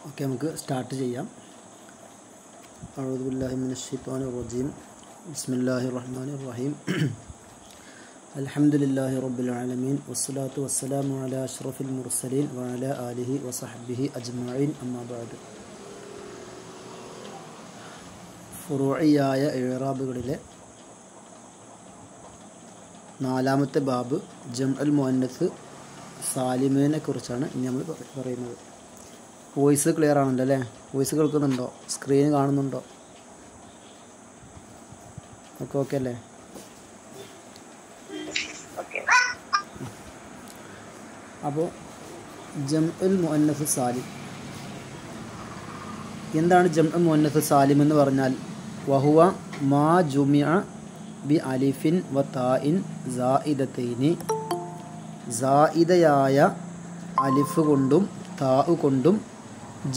Okay, നമുക്ക് start ചെയ്യാം. അഊദു ബില്ലാഹി മിനശ് ശൈത്വാനിർ റജീം. ബിസ്മില്ലാഹിർ റഹ്മാനിർ റഹീം. അൽഹംദുലില്ലാഹി റബ്ബിൽ ആലമീൻ വസ്സലാത്തു വസ്സലാമു അലാ അഷ്റഫിൽ മുർസലീൻ വഅലാ ആലിഹി വസഹ്ബിഹി അജ്മഈൻ. അമ്മാ ബഅദ്. ഫുറൂഇയായ ഇഅ്റാബുകളിലെ നാലാമത്തെ ബാബ് ജംഉൽ മുഅന്നസ് സാലിമിനെ കുറിച്ചാണ് ഇനി നമ്മൾ പറയുന്നത്. വോയിസ് ക്ലിയർ ആണല്ലോ അല്ലേ? വോയിസ് കേൾക്കുന്നുണ്ടോ? സ്ക്രീൻ കാണുന്നുണ്ടോ? ഒക്കെ ഓക്കെ അല്ലേ? അപ്പോൾ ജംഉൽ മുഅന്നസ് സാലിം, എന്താണ് ജംഉൽ മുഅന്നസ് സാലിം എന്ന് പറഞ്ഞാൽ? വഹുവ മാ ജുമിഅ ബി അലിഫിൻ വ താഇൻ സായിദതൈനി, സായിദയായ അലിഫ് കൊണ്ടും താഉ കൊണ്ടും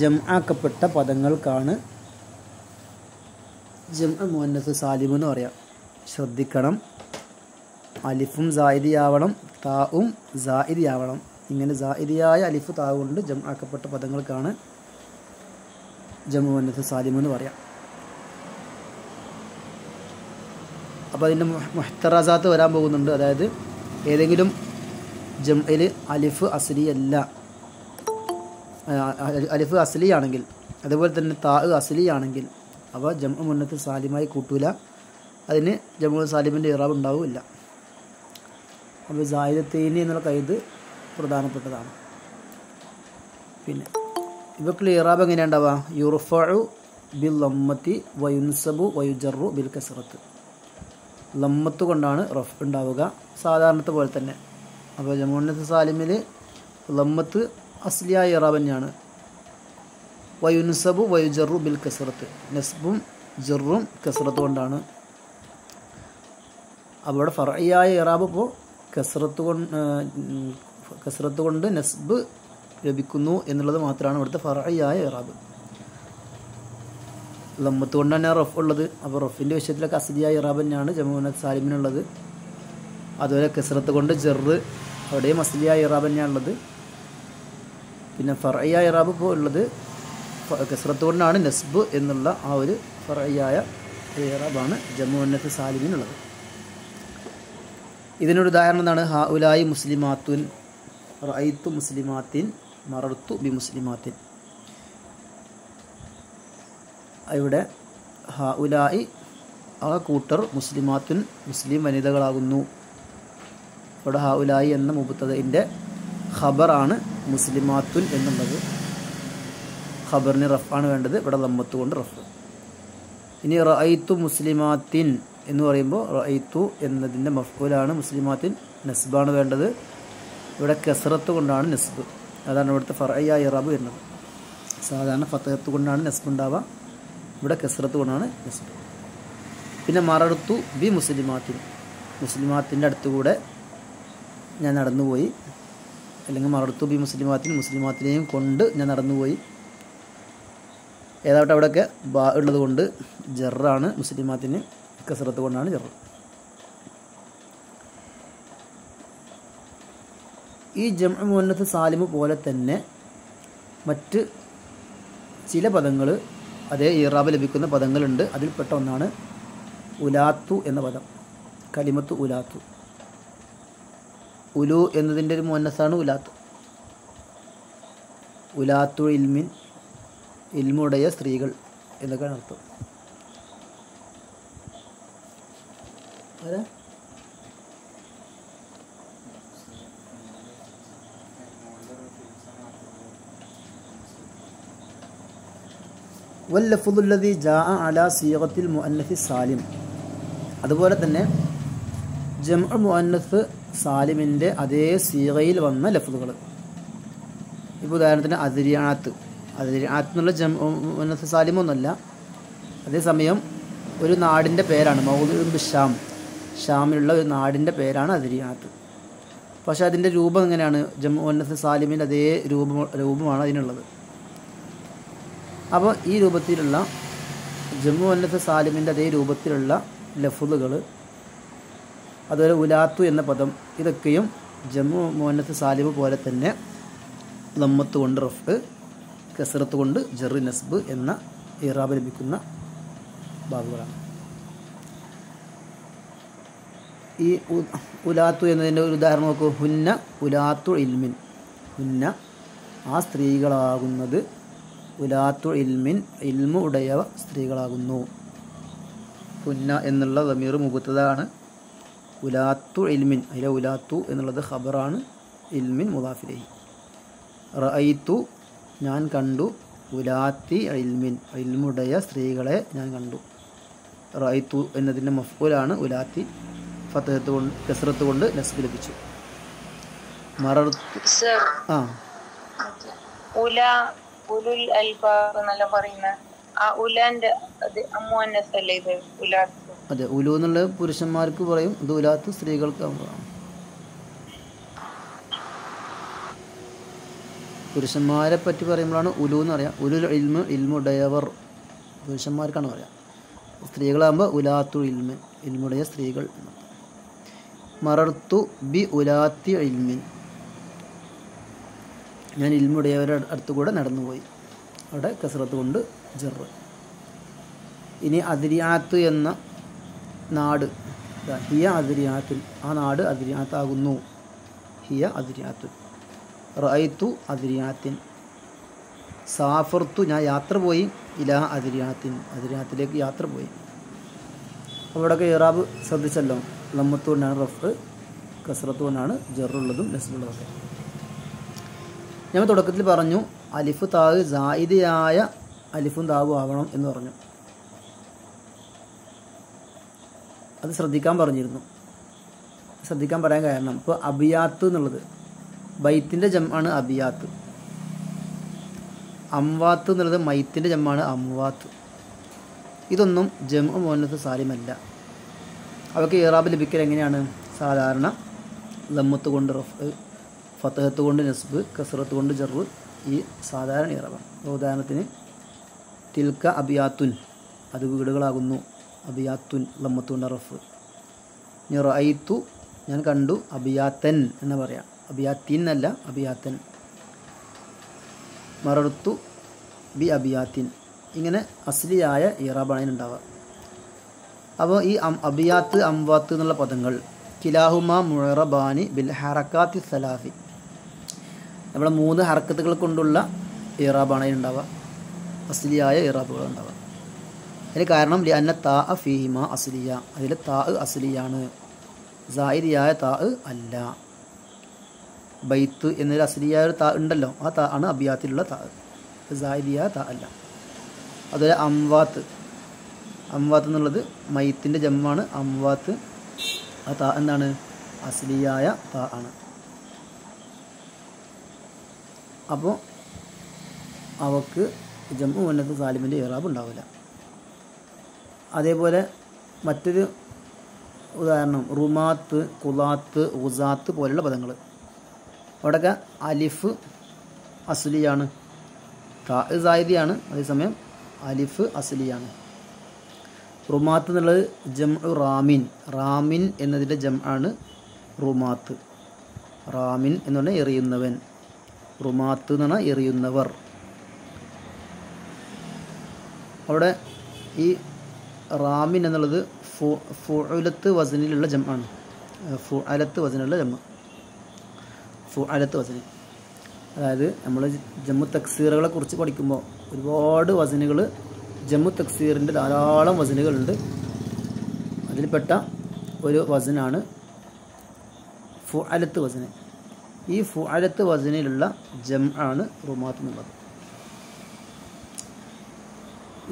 ജംആക്കപ്പെട്ട പദങ്ങൾക്കാണ് ജംഉൽ മുഅന്നസ് സാലിം എന്ന് പറയാം. ശ്രദ്ധിക്കണം, അലിഫും സായിദിയാവണം, താഉം സായിദിയാവണം. ഇങ്ങനെ സായിദിയായ അലിഫ് താഉ കൊണ്ട് ജംആക്കപ്പെട്ട പദങ്ങൾക്കാണ് ജംഉൽ മുഅന്നസ് സാലിം എന്ന് പറയാം. അപ്പോൾ അതിൻ്റെ മുഹ്തറസാത്ത് വരാൻ പോകുന്നുണ്ട്. അതായത് ഏതെങ്കിലും ജംഇൽ അലിഫ് അസ്ലിയല്ല, അലിഫ് അസ്ലിയാണെങ്കിൽ, അതുപോലെ തന്നെ താഅ് അസ്ലിയാണെങ്കിൽ അവ ജംഉൽ മുഅന്നസ് സാലിമായി കൂട്ടൂല. അതിന് ജംഉൽ സാലിമിൻ്റെ ഇറാബ് ഉണ്ടാവില്ല. അപ്പോൾ സായിദത്തൈനി എന്നുള്ള കൈത് പ്രധാനപ്പെട്ടതാണ്. പിന്നെ ഇവക്കുള്ള ഇറാബ് എങ്ങനെയാണ് ഉണ്ടാവുക? യുർഫഉ ബിൽ ലമ്മത്തി വയുൻസബു വയുജറു ബിൽ കസ്റത്ത്. ലമ്മത്ത് കൊണ്ടാണ് റഫ് ഉണ്ടാവുക, സാധാരണത്തെ പോലെ തന്നെ. അപ്പോൾ ജംഉൽ മുഅന്നസ് സാലിമിൽ ലമ്മത്ത് അസ്ലിയായ ഇറാബ് തന്നെയാണ്. വയുൻസബു വയുജറു ബിൽ കസ്റത്ത്, നസ്ബും ജറും കസ്റത്ത് കൊണ്ടാണ്. അവിടെ ഫർഇയായ ഇറാബ് ഇപ്പോൾ കസ്റത്ത് കൊണ്ട് നസ്ബ് ലഭിക്കുന്നു എന്നുള്ളത് മാത്രമാണ് ഇവിടുത്തെ ഫർഇയായ ഇറാബ്. ലമ്മത്ത് കൊണ്ടാണ് റഫ് ഉള്ളത്. അപ്പോൾ റഫിൻ്റെ വിഷയത്തിലൊക്കെ അസ്ലിയായ ഇറാബ് തന്നെയാണ് ജംഉൽ മുഅന്നസ് സാലിമിനുള്ളത്. അതുപോലെ കസ്റത്ത് കൊണ്ട് ജറ്, അവിടെയും അസ്ലിയായ ഇറാബ് തന്നെയാണുള്ളത്. പിന്നെ ഫർഇയായ ഇറാബ് ഇപ്പോൾ ഉള്ളത് കസ്റത്ത് കൊണ്ടാണ് നസ്ബ് എന്നുള്ള ആ ഒരു ഫർഇയായ ഇറാബാണ് ജംഉൽ മുഅന്നസ് സാലിമിനുള്ളത്. ഇതിനൊരു ഉദാഹരണം എന്താണ്? ഹഉലായി മുസ്ലിമാത്തുൻ റഅയ്തു മുസ്ലിമാത്തിൻ മറർത്തു ബി മുസ്ലിമാത്തിൻ. ഇവിടെ ഹഉലായി ആ കൂട്ടർ, മുസ്ലിമാത്തുൻ മുസ്ലിം വനിതകളാകുന്നു. ഇവിടെ ഹഉലായി എന്ന മുബ്തദഇൻ്റെ ഖബറാണ് മുസ്ലിമാത്തുൻ എന്നുള്ളത്. ഖബറിന് റഫാണ് വേണ്ടത്, ഇവിടെ ലമ്മത്ത് കൊണ്ട് റഫ്. ഇനി റഅയ്തു മുസ്ലിമാത്തിൻ എന്ന് പറയുമ്പോൾ റഅയ്തു എന്നതിൻ്റെ മഫ്ഊലാണ് മുസ്ലിമാത്തിൻ, നസ്ബാണ് വേണ്ടത്. ഇവിടെ കസ്റത്ത് കൊണ്ടാണ് നസ്ബ്. അതാണ് ഇവിടുത്തെ ഫർഇയായ ഇറാബ് വരുന്നത്. സാധാരണ ഫതഹത്ത് കൊണ്ടാണ് നസ്ബ് ഉണ്ടാവുക, ഇവിടെ കസ്റത്ത് കൊണ്ടാണ് നസ്ബ്. പിന്നെ മറർത്തു ബി മുസ്ലിമാത്തിൻ, മുസ്ലിമാത്തിൻ്റെ അടുത്തുകൂടെ ഞാൻ നടന്നുപോയി. അല്ലെങ്കിൽ മറർത്തു ബി മുസ്ലിമാത്തിൻ, മുസ്ലിമാത്തിനെയും കൊണ്ട് ഞാൻ നടന്നുപോയി. ഏതാവട്ടെ അവിടെയൊക്കെ ബാ ഉള്ളത് കൊണ്ട് ജറാണ് മുസ്ലിമാത്തിന്, കസ്റത്ത് കൊണ്ടാണ് ജറ്. ഈ ജംഉൽ മുഅന്നസ് സാലിം പോലെ തന്നെ മറ്റ് ചില പദങ്ങൾ, അതേ ഇറാബ് ലഭിക്കുന്ന പദങ്ങളുണ്ട്. അതിൽപ്പെട്ട ഒന്നാണ് ഉലാത്തു എന്ന പദം. കലിമത്ത് ഉലാത്തു, ഉലു എന്നതിൻ്റെ ഒരു മുഅന്നസാണ് ഉലാത്ത്. ഉലാത്തു ഇൽമിൻ, ഇൽമുടയ സ്ത്രീകൾ എന്നൊക്കെയാണ് അർത്ഥം. വല്ലഫ്ദുൽ ലദീ ജാഅ അലാ സീഗത്തിൽ മുഅന്നസ് സാലിം. അതുപോലെ തന്നെ ജംഉൽ മുഅന്നസ് സാലിമിൻ്റെ അതേ സീഗയിൽ വന്ന ലഫ്ദുകൾ. ഇപ്പോൾ ഉദാഹരണത്തിന് അദ്രിയാത്ത്, അദ്രിയാത്ത് എന്നുള്ള ജംഉൽ മുഅന്നസ് സാലിം ഒന്നുമല്ല. അതേസമയം ഒരു നാടിൻ്റെ പേരാണ്. മൗദുഉൻ ബിശ്ശാം, ഷാമിലുള്ള ഒരു നാടിൻ്റെ പേരാണ് അദ്രിയാത്ത്. പക്ഷേ അതിൻ്റെ രൂപം എങ്ങനെയാണ്? ജംഉൽ മുഅന്നസ് സാലിമിൻ്റെ അതേ രൂപമാണ് അതിനുള്ളത്. അപ്പോൾ ഈ രൂപത്തിലുള്ള ജംഉൽ മുഅന്നസ് സാലിമിൻ്റെ അതേ രൂപത്തിലുള്ള ലഫ്ദുകൾ, അതുപോലെ ഉലാത്തു എന്ന പദം, ഇതൊക്കെയും ജംഉൽ മുഅന്നസ് സാലിം പോലെ തന്നെ ലമ്മത്ത് കൊണ്ട് റഫ്, കസറത്ത് കൊണ്ട് ജർ നസ്ബ് എന്ന ഇറാബ് ലഭിക്കുന്ന ബാബുകളാണ്. ഈ ഉലാത്തു എന്നതിൻ്റെ ഒരു ഉദാഹരണം നോക്കൂ. ഹുന്ന ഉലാത്തു ഇൽമിൻ. ഹുന്ന ആ സ്ത്രീകളാകുന്നത് ഉലാത്തു ഇൽമിൻ ഇൽമു ഉടയ സ്ത്രീകളാകുന്നു. ഹുന്ന എന്നുള്ള ദമീർ മുബത്തദാണ്. ഉലാത്തു ഇൽമിൻ അതിലെ ഉലാത്തു എന്നുള്ളത് ഖബറാണ്. ഇൽമിൻ മുദാഫിലൈഹി. റഅയ്തു ഞാൻ കണ്ടു. ഉലാത്തി ഇൽമിൻ ഇൽമുടയ സ്ത്രീകളെ ഞാൻ കണ്ടു. റഅയ്തു എന്നതിൻ്റെ മഫ്ഊലാണ്. ഉലാത്തി ഫതഹത്ത് കൊണ്ട് കസ്റത്ത് കൊണ്ട് നസ്ബ് ലഭിച്ചു. മറർത്തു ഉലുൽ അൽബാബ് എന്നല്ല പറയുന്ന ആ ഉലാന്റെ മുഅന്നസ് അല്ലേ ഇത് ഉലാത്ത്? അതെ, ഉലു എന്നുള്ള പുരുഷന്മാർക്ക് പറയും, ഇത് ഉലാത്ത് സ്ത്രീകൾക്ക് പുരുഷന്മാരെ പറ്റി പറയുമ്പോഴാണ് ഉലു എന്ന് പറയാം. ഉലുൽ ഇൽമ് ഇൽമുടയവർ പുരുഷന്മാർക്കാണ് പറയാം. സ്ത്രീകളാകുമ്പോൾ ഉലാത്തു ഇൽമ് ഇൽമുടയ സ്ത്രീകൾ. മറർത്തു ബി ഉലാത്തി ഇൽമിൻ ഞാൻ ഇൽമുടയവരുടെ അടുത്തുകൂടെ നടന്നുപോയി. അവിടെ കസ്റത്ത് കൊണ്ട് ജറ്. ഇനി അദ്രിയാത്ത് എന്ന നാട്, ഹിയ അദ്രിയാത്തുൻ ആ നാട് അദ്രിയാത്താകുന്നു. ഹിയ അദ്രിയാത്തുൻ. റഅയ്തു അദ്രിയാത്തിൻ. സാഫർത്തു ഞാൻ യാത്ര പോയി. ഇലാ അദ്രിയാത്തിൻ അദ്രിയാത്തിലേക്ക് യാത്ര പോയി. അവിടെയൊക്കെ ഇറാബ് ശ്രദ്ധിച്ചല്ലോ. ലമ്മത്ത് കൊണ്ടാണ് റഫ്, കസ്റത്ത് കൊണ്ടാണ് ജറുള്ളതും നസ്ബുള്ളതൊക്കെ. ഞാൻ തുടക്കത്തിൽ പറഞ്ഞു അലിഫ് താവ് സായിദയായ അലിഫും താവും ആവണം എന്ന് പറഞ്ഞു. അത് ശ്രദ്ധിക്കാൻ പറഞ്ഞിരുന്നു. ശ്രദ്ധിക്കാൻ പറയാൻ കാരണം ഇപ്പോൾ അബിയാത്ത് എന്നുള്ളത് ബൈത്തിൻ്റെ ജമ്മാണ് അബിയാത്ത്. അംവാത്ത് എന്നുള്ളത് മൈത്തിൻ്റെ ജമ്മാണ് അംവാത്ത്. ഇതൊന്നും ജംഉ മുഅന്നസ് സാലിമല്ല. അവയ്ക്ക് ഇറാബ് ലഭിക്കൽ എങ്ങനെയാണ്? സാധാരണ ലമ്മത്ത് കൊണ്ട് റഫ്, ഫതഹത്ത് കൊണ്ട് നസ്ബ്, കസ്റത്ത് കൊണ്ട് ജറ്, ഈ സാധാരണ ഇറാബാണ്. ഉദാഹരണത്തിന് തിൽക്ക അബിയാത്തുൻ അത് വീടുകളാകുന്നു. അബിയാത്തുൻ ലമ്മത്ത് കൊണ്ട് റഫ്. ഇനി റഅയ്തു ഞാൻ കണ്ടു. അബിയാത്തൻ എന്ന് പറയാം. അബിയാത്തിൻ അല്ല, അബിയാത്തൻ. മറർത്തു ബി അബിയാത്തിൻ. ഇങ്ങനെ അസ്ലിയായ ഇറാബാണ് അതിനുണ്ടാവുക. അപ്പോൾ ഈ അബിയാത്ത് അംവാത്ത് എന്നുള്ള പദങ്ങൾ കിലാഹുമ മുഅറബാനി ബിൽ ഹറക്കാത്തി സലാഫി നമ്മളെ 3 ഹർക്കത്തുകൾ കൊണ്ടുള്ള ഇറാബാണ് അതിനുണ്ടാവുക. അസ്ലിയായ ഇറാബുകൾ ഉണ്ടാവുക. അതിന് കാരണം ലിഅന്ന താ ഫീഹിമ അസ്ലിയ അതിൽ താ അസ്ലിയാണ്, സായിദിയായ താ അല്ല. ബൈത്ത് എന്നൊരു അസ്ലിയായ ഒരു താ ഉണ്ടല്ലോ, ആ താ ആണ് അബിയാത്തിലുള്ള താ, സായിദിയായ താ അല്ല. അതുപോലെ അംവാത്ത് എന്നുള്ളത് മൈത്തിൻ്റെ ജമ്മാണ് അംവാത്ത്. ആ താ എന്താണ്? അസ്ലിയായ താ ആണ്. അപ്പോൾ അവക്ക് ജംഉ മുഅന്നസ് സാലിമിൻ്റെ ഇറാബ് ഉണ്ടാവില്ല. അതേപോലെ മറ്റൊരു ഉദാഹരണം റുമാത്ത്, ഖുലാത്ത്, ഉസാത്ത് പോലെയുള്ള പദങ്ങൾ. അവിടെയൊക്കെ അലിഫ് അസ്ലിയാണ്, താ സായിദിയാണ്, അതേസമയം അലിഫ് അസ്ലിയാണ്. റുമാത്ത് എന്നുള്ളത് ജംഉ റാമിൻ. റാമിൻ എന്നതിൻ്റെ ജംആണ് റുമാത്ത്. റാമിൻ എന്ന് പറഞ്ഞാൽ എറിയുന്നവൻ. റുമാത്ത് എന്ന് പറഞ്ഞാൽ എറിയുന്നവർ. അവിടെ ഈ റാമിൻ എന്നുള്ളത് ഫുഅലത്ത് വസനിലുള്ള ജംആണ്. ഫുഅലത്ത് വസനിലുള്ള ജംഅ. ഫുഅലത്ത് വസനി അതായത് നമ്മൾ ജമ്മു തക്സീറുകളെ കുറിച്ച് പഠിക്കുമ്പോൾ ഒരുപാട് വസനുകൾ, ജമ്മു തക്സീറിൻ്റെ ധാരാളം വസനുകളുണ്ട്. അതിൽപ്പെട്ട ഒരു വസനാണ് ഫുഅലത്ത് വസന്. ഈ ഫുഅലത്ത് വസനിലുള്ള ജംആണ് റുമാത്ത് എന്നുള്ളത്.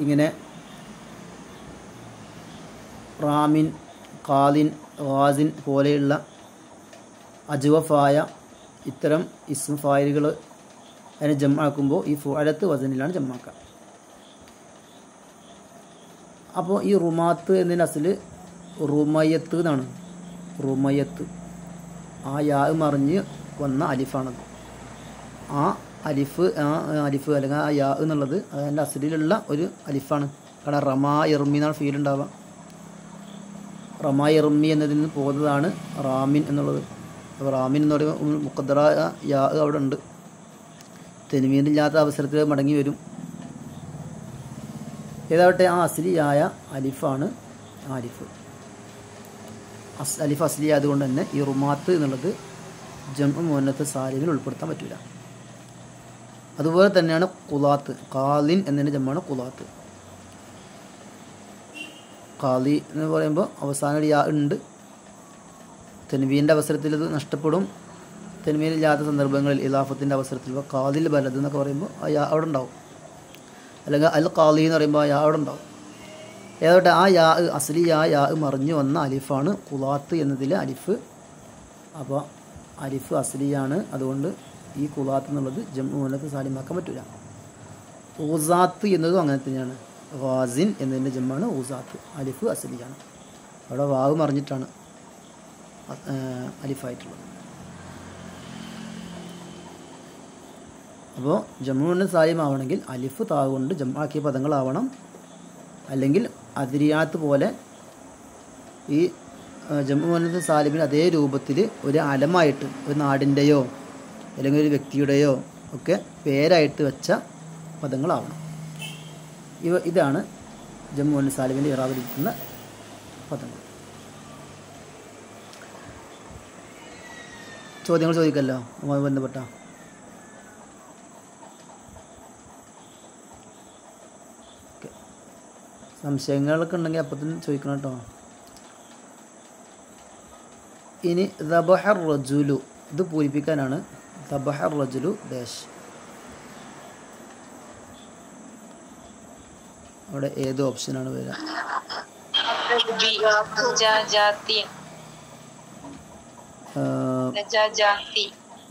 ഇങ്ങനെ റാമിൻ, ഖാദിൻ, ഖാസിൻ പോലെയുള്ള അജ്വഫായ ഇത്തരം ഇസ്മ ഫായിലുകൾ അതിനെ ജമ്മാക്കുമ്പോൾ ഈ ഫുഅലത്ത് വസനിലാണ് ജമ്മാക്കുക. അപ്പോൾ ഈ റുമാത്ത് എന്നതിൻ്റെ അസല് റുമയത്ത് എന്നാണ്. റുമയത്ത് ആ യാ മറിഞ്ഞ് വന്ന അലിഫാണത്. ആ അലിഫ് അല്ലെങ്കിൽ ആ യാ എന്നുള്ളത് അതിൻ്റെ അസലിലുള്ള ഒരു അലിഫാണ്. കാരണം റമാ ഇർമി എന്നാണ് ഫീൽ ഉണ്ടാവുക. റമാ ഇർമി എന്നതിൽ നിന്ന് പോകുന്നതാണ് റാമിൻ എന്നുള്ളത്. അപ്പോൾ റാമിൻ എന്ന് പറയുമ്പോൾ മുഖദ്ദറ യാ അവിടെ ഉണ്ട്. തെൻവീനില്ലാത്ത അവസരത്തിൽ മടങ്ങി വരും. ഏതാവട്ടെ ആ അസ്ലിയായ അലിഫാണ് ആരിഫ്. അലിഫ് അസ്ലി ആയതുകൊണ്ട് തന്നെ ഈ റുമാത്ത് എന്നുള്ളത് ജംഉ മുഅന്നത്ത് സാലിമിൽ ഉൾപ്പെടുത്താൻ പറ്റില്ല. അതുപോലെ തന്നെയാണ് ഖുലാത്ത്. ഖാലിൻ എന്നതിൻ്റെ ജമ്മാണ് ഖുലാത്ത്. ഖാലി എന്ന് പറയുമ്പോൾ അവസാനം യാ ഉണ്ട്. തെൻവീൻ്റെ അവസരത്തിൽ ഇത് നഷ്ടപ്പെടും. തെൻവീനില്ലാത്ത സന്ദർഭങ്ങളിൽ ഇലാഫത്തിൻ്റെ അവസരത്തിൽ ഖാദിൽ ബലദ് എന്നൊക്കെ പറയുമ്പോൾ ആ യാ അവിടെ ഉണ്ടാവും. അല്ലെങ്കിൽ അൽ ഖാലി എന്ന് പറയുമ്പോൾ ആ യാ അവിടെ ഉണ്ടാവും. ഏതാവട്ടെ ആ യാ അസ്ലിയായ യാ മറിഞ്ഞു വന്ന അലിഫാണ് ഖുലാത്ത് എന്നതിലെ അലിഫ്. അപ്പോൾ അലിഫ് അസ്ലിയാണ്. അതുകൊണ്ട് ഈ ഖുലാത്ത് എന്നുള്ളത് ജംഉ മുഅന്നത്ത് സാലിമാക്കാൻ പറ്റില്ല. ഊസാത്ത് എന്നതും അങ്ങനെ തന്നെയാണ്. ഖാസിൻ എന്നതിൻ്റെ ജമ്മാണ് ഊസാത്ത്. അലിഫ് അസ്ലിയാണ്. അവിടെ വാവ് മറിഞ്ഞിട്ടാണ് അലിഫായിട്ടുള്ളത്. അപ്പോൾ ജംഉ മുഅന്നത്ത് സാലിമാവണമെങ്കിൽ അലിഫ് താ കൊണ്ട് ജംആക്കിയ പദങ്ങളാവണം. അല്ലെങ്കിൽ അദ്രിയാത്ത് പോലെ ഈ ജംഉ മുഅന്നത്ത് സാലിമിന് അതേ രൂപത്തിൽ ഒരു അലമായിട്ട് ഒരു നാടിൻ്റെയോ അല്ലെങ്കിൽ ഒരു വ്യക്തിയുടെയോ ഒക്കെ പേരായിട്ട് വെച്ച പദങ്ങളാവണം. ഇതാണ് ജംഉ മുഅന്നത്ത് സാലിമിൻ്റെ ഇറാബിലിരിക്കുന്ന പദങ്ങൾ. ചോദ്യങ്ങൾ ചോദിക്കല്ലോ അതുമായി ബന്ധപ്പെട്ട. സംശയങ്ങളൊക്കെ ഉണ്ടെങ്കിൽ അപ്പം തന്നെ ചോദിക്കണം കേട്ടോ. ഇനി ദബഹർ റജുലു, ഇത് പൂരിപ്പിക്കാനാണ്. ദബഹർ റജുലു ദേശ്. അവിടെ ഏത് ഓപ്ഷനാണ് വരിക?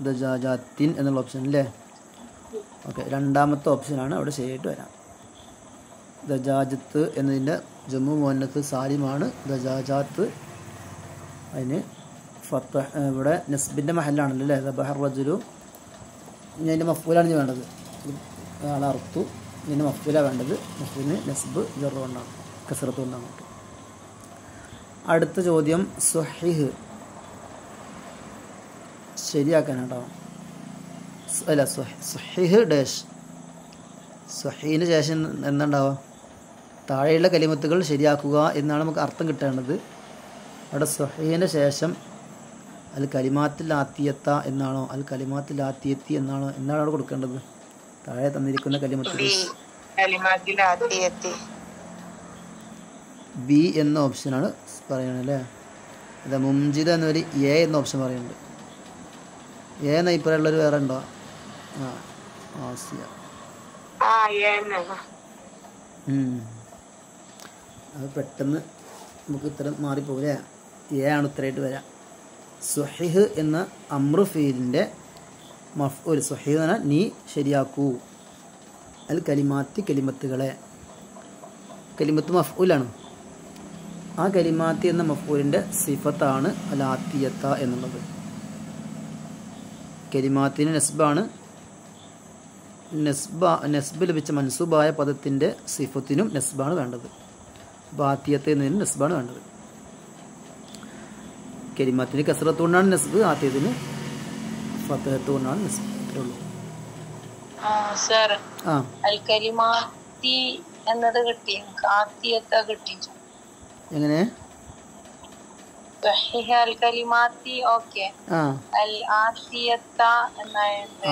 ദജാജാത്തിൻ എന്നുള്ള ഓപ്ഷൻ അല്ലേ? ഓക്കെ, രണ്ടാമത്തെ ഓപ്ഷനാണ് അവിടെ ശരിയായിട്ട് വരാം. ദജാജത്ത് എന്നതിൻ്റെ ജംഉ മുഅന്നത്ത് സാലിമാണ് ദജാജാത്ത്. അതിന് ഫത്തഹ് ഇവിടെ നസ്ബിൻ്റെ മഹലാണല്ലോ അല്ലേ? ദബഹർ റജുലു. ഇനി അതിൻ്റെ മഫ്ഊലാണ് വേണ്ടത്. ആളെ അറുത്തു. ഇതിൻ്റെ മഫ്ഊലാണ് വേണ്ടത്. മഫ്ഊലിന് നസ്ബ് ജർ കൊണ്ടാണ്, കസ്റത്ത് കൊണ്ടാണ്. അടുത്ത ചോദ്യം സ്വഹീഹ് ശരിയാക്കാനാട്ടോ. അല്ല, സ്വഹീഹ് ഡാഷ്. സ്വഹീഹിന് ശേഷം എന്താണ്ടാവുക? താഴെയുള്ള കലിമത്തുകൾ ശരിയാക്കുക എന്നാണ് നമുക്ക് അർത്ഥം കിട്ടേണ്ടത്. അവിടെ സ്വഹീഹിൻ്റെ ശേഷം അൽ കലിമാത്തിൽ ആത്തിയത്ത എന്നാണോ അൽ കലിമാത്തിൽ ആത്തിയത്തി എന്നാണോ എന്താണ് അവിടെ കൊടുക്കേണ്ടത്? താഴെ തന്നിരിക്കുന്ന കലിമത്തുകൾ ബി എന്ന ഓപ്ഷനാണ് പറയണത് അല്ലേ? അതെ, മുംജിദ എന്നൊരു എ എന്ന ഓപ്ഷൻ പറയുന്നുണ്ട്. എ എന്ന ഇപ്പറുള്ളൊരു വേറെ ഉണ്ടോ? ആസിയ. അത് പെട്ടെന്ന് നമുക്ക് ഉത്തരം മാറിപ്പോകില്ലേ? എ ആണ് ഉത്തരമായിട്ട് വരാം. സ്വഹീഹ് എന്ന അമ്രു ഫീലിൻ്റെ മഫ്ഊൽ. സ്വഹീഹ് എന്ന് പറഞ്ഞാൽ നീ ശരിയാക്കൂ. അൽ കലിമാത്തി കലിമത്തുകളെ. കലിമത്ത് മഫ്ഊലാണ്. ആ കലിമാത്തി എന്ന മഫ്ഊലിൻ്റെ സിഫത്താണ് അൽ ആത്തിയത്ത എന്നുള്ളത്. കലിമാത്തിന് നസ്ബാണ്. നസ്ബ് ലഭിച്ച മൻസൂബായ പദത്തിൻ്റെ സിഫത്തിനും നസ്ബാണ് വേണ്ടത്. ആത്തിയത്ത് എന്നതിന് നസ്ബാണ് വേണ്ടത്. കലിമാത്തിന് കസ്റത്ത് കൊണ്ടാണ് നസ്ബ്, ആത്തിയത്തിന് ഫതഹത്ത് കൊണ്ടാണ് നസ്ബ്. അത്രേ ഉള്ളൂ. എങ്ങനെ?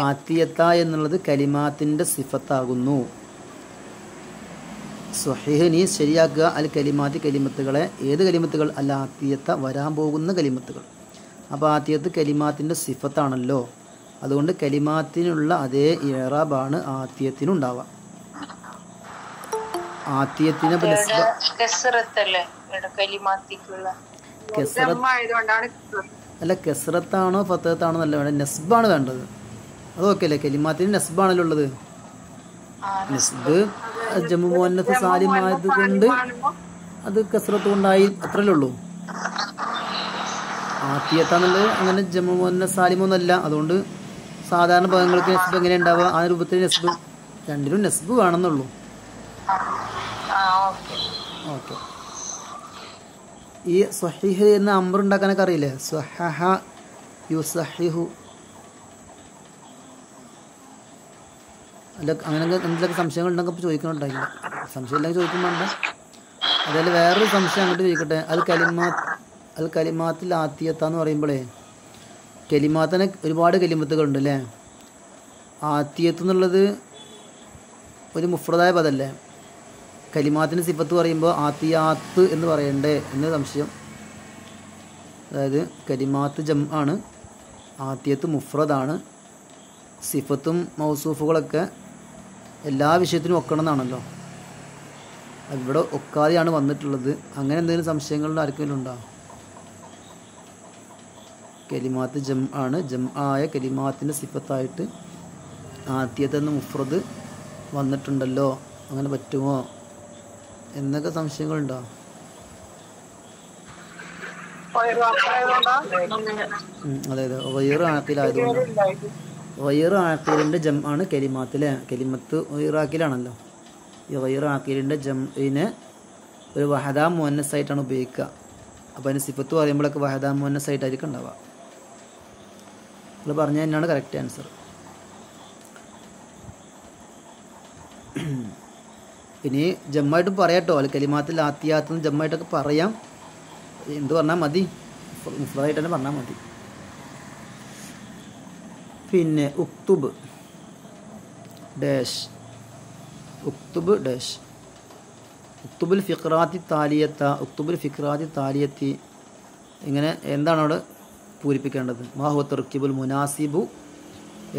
ആത്തിയത്ത എന്നുള്ളത് കലിമാത്തിന്റെ സിഫത്താകുന്നു. സ്വഹീഹ് നീ ശരിയാക്കുക അൽ കലിമാത്തി കലിമത്തുകളെ. ഏത് കലിമത്തുകൾ? അൽ ആത്തിയത്ത വരാൻ പോകുന്ന കലിമത്തുകൾ. അപ്പോൾ ആത്തിയത്ത് കലിമാത്തിന്റെ സിഫത്താണല്ലോ. അതുകൊണ്ട് കലിമാത്തിനുള്ള അതേ ഇറാബാണ് ആത്തിയത്തിനുണ്ടാവുക. ആത്തിയത്തിനെ അല്ല, കെസ്റത്താണോ ഫത്തഹത്താണോ നല്ല വേണ്ടത്? നസ്ബാണ് വേണ്ടത്. അതൊക്കെ അല്ലേ? കലിമാത്തിന് നസ്ബാണല്ലോ ഉള്ളത്. നസ്ബ് ജംഉ മുഅന്നത്ത് സാലിം ആയത് കൊണ്ട് അത് കസ്റത്ത് കൊണ്ടായി, അത്രയല്ലേ ഉള്ളൂ. ആത്തിയത്താന്നുള്ളത് അങ്ങനെ ജംഉ മുഅന്നത്ത് സാലിമൊന്നുമല്ല. അതുകൊണ്ട് സാധാരണ പദങ്ങൾക്ക് നസ്ബ് എങ്ങനെ ഉണ്ടാവുക? ആ രൂപത്തിൽ നസ്ബ്. രണ്ടിലും നസ്ബ് വേണമെന്നുള്ളൂ. ഓക്കെ. ഈ സ്വഹീഹ് എന്ന അംർ ഉണ്ടാക്കാനൊക്കെ അറിയില്ലേ? സ്വഹഹ യുസഹിഹു. അല്ല അങ്ങനെ എന്തെങ്കിലുമൊക്കെ സംശയങ്ങൾ ഉണ്ടെങ്കിൽ ചോദിക്കണുണ്ടായില്ല. സംശയം ഇല്ലെങ്കിൽ ചോദിക്കും വേണ്ട. അതേപോലെ വേറൊരു സംശയം അങ്ങോട്ട് ചോദിക്കട്ടെ. അത് കലിമാത്തിൽ ആത്തിയത്താന്ന് പറയുമ്പോഴേ കലിമാത്തിന് ഒരുപാട് കലിമത്തുകളുണ്ട് അല്ലേ? ആത്തിയത്ത് എന്നുള്ളത് ഒരു മുഫ്രദായ പദമല്ലേ? കലിമാത്തിന് സിഫത്ത് പറയുമ്പോൾ ആത്തിയാത്ത് എന്ന് പറയണ്ടേ എന്ന് സംശയം. അതായത് കലിമാത്ത് ജം ആണ്, ആത്തിയത്ത് മുഫ്രദാണ്, സിഫത്തും മൗസൂഫുകളൊക്കെ എല്ലാ വിഷയത്തിനും ഒക്കണം എന്നാണല്ലോ. ഇവിടെ ഒക്കാതെയാണ് വന്നിട്ടുള്ളത്. അങ്ങനെ എന്തെങ്കിലും സംശയങ്ങളിൽ ആർക്കെങ്കിലും ഉണ്ടോ? കലിമാത്ത് ജം ആണ്, ജം ആയ കലിമാത്തിൻ്റെ സിഫത്തായിട്ട് ആത്തിയത്തെന്ന് മുഫ്രദ് വന്നിട്ടുണ്ടല്ലോ, അങ്ങനെ പറ്റുമോ എന്നൊക്കെ സംശയങ്ങളുണ്ടോ? അതെ അതെ, വൈറ് ആക്കിലായതുകൊണ്ട് വൈറ് ആക്കിലിൻ്റെ ജം ആണ് കലിമാത്തിലെ കലിമത്ത് വൈറാക്കിലാണല്ലോ. ഈ വൈറ് ആക്കിലിൻ്റെ ജംഇനെ ഒരു വഹദ മുഅന്നസായിട്ടാണ് ഉപയോഗിക്കുക. അപ്പോൾ അതിന് സിഫത്ത് പറയുമ്പോഴൊക്കെ വഹദ മുഅന്നസായിട്ടായിരിക്കും ഉണ്ടാവുക. നിങ്ങൾ പറഞ്ഞാൽ തന്നെയാണ് കറക്റ്റ് ആൻസർ. ഇനി ജമ്മായിട്ടും പറയാട്ടോ, അല്ല കലിമാത്തിൽ ആത്തിയാത്തെന്ന് ജമ്മായിട്ടൊക്കെ പറയാം. എന്ത് പറഞ്ഞാൽ മതി, മുഫ്രദായിട്ട് തന്നെ പറഞ്ഞാൽ മതി. പിന്നെ ഉക്തുബ് ഡാഷ്, ഉക്തുബ് ഡാഷ്, ഉക്തുബുൽ ഫിഖ്റാത്തി താലിയത്ത, ഉക്തുബുൽ ഫിഖ്റാത്തി താലിയത്തി, ഇങ്ങനെ എന്താണ് അവിടെ പൂരിപ്പിക്കേണ്ടത്? മാഹുവ തർക്കിബുൽ മുനാസിബു,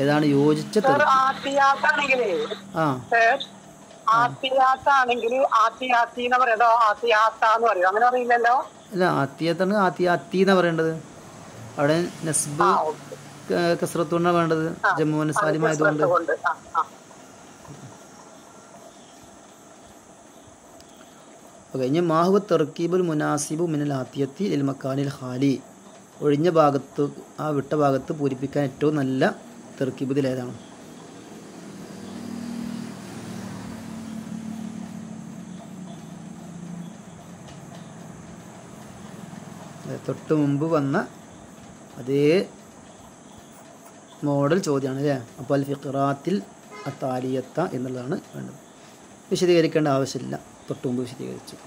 ഏതാണ് യോജിച്ച അല്ല ആത്തിയാത്താണ് ആത്തിയാത്തി എന്നാ പറയേണ്ടത്. അവിടെ നസ്ബ് കസ്റത്തുകൊണ്ടാണ് വേണ്ടത്, ജമ്മുവിന് സാലിമായതുകൊണ്ട്. കഴിഞ്ഞ് മാഹുവ തർക്കീബുൽ മുനാസിബു മിനൽ ആത്തിയത്തി ലിൽ മക്കാനിൽ ഖാലി, ഒഴിഞ്ഞ ഭാഗത്ത് ആ വിട്ട ഭാഗത്ത് പൂരിപ്പിക്കാൻ ഏറ്റവും നല്ല തർക്കീബ് ഇതിലേതാണ്? തൊട്ട് മുമ്പ് വന്ന അതേ മോഡൽ ചോദ്യമാണ് അല്ലേ? അപ്പോൾ അൽ ഫിഖ്റാത്തിൽ അത്താലിയത്ത എന്നുള്ളതാണ് വേണ്ടത്. വിശദീകരിക്കേണ്ട ആവശ്യമില്ല, തൊട്ട് മുമ്പ് വിശദീകരിച്ചു.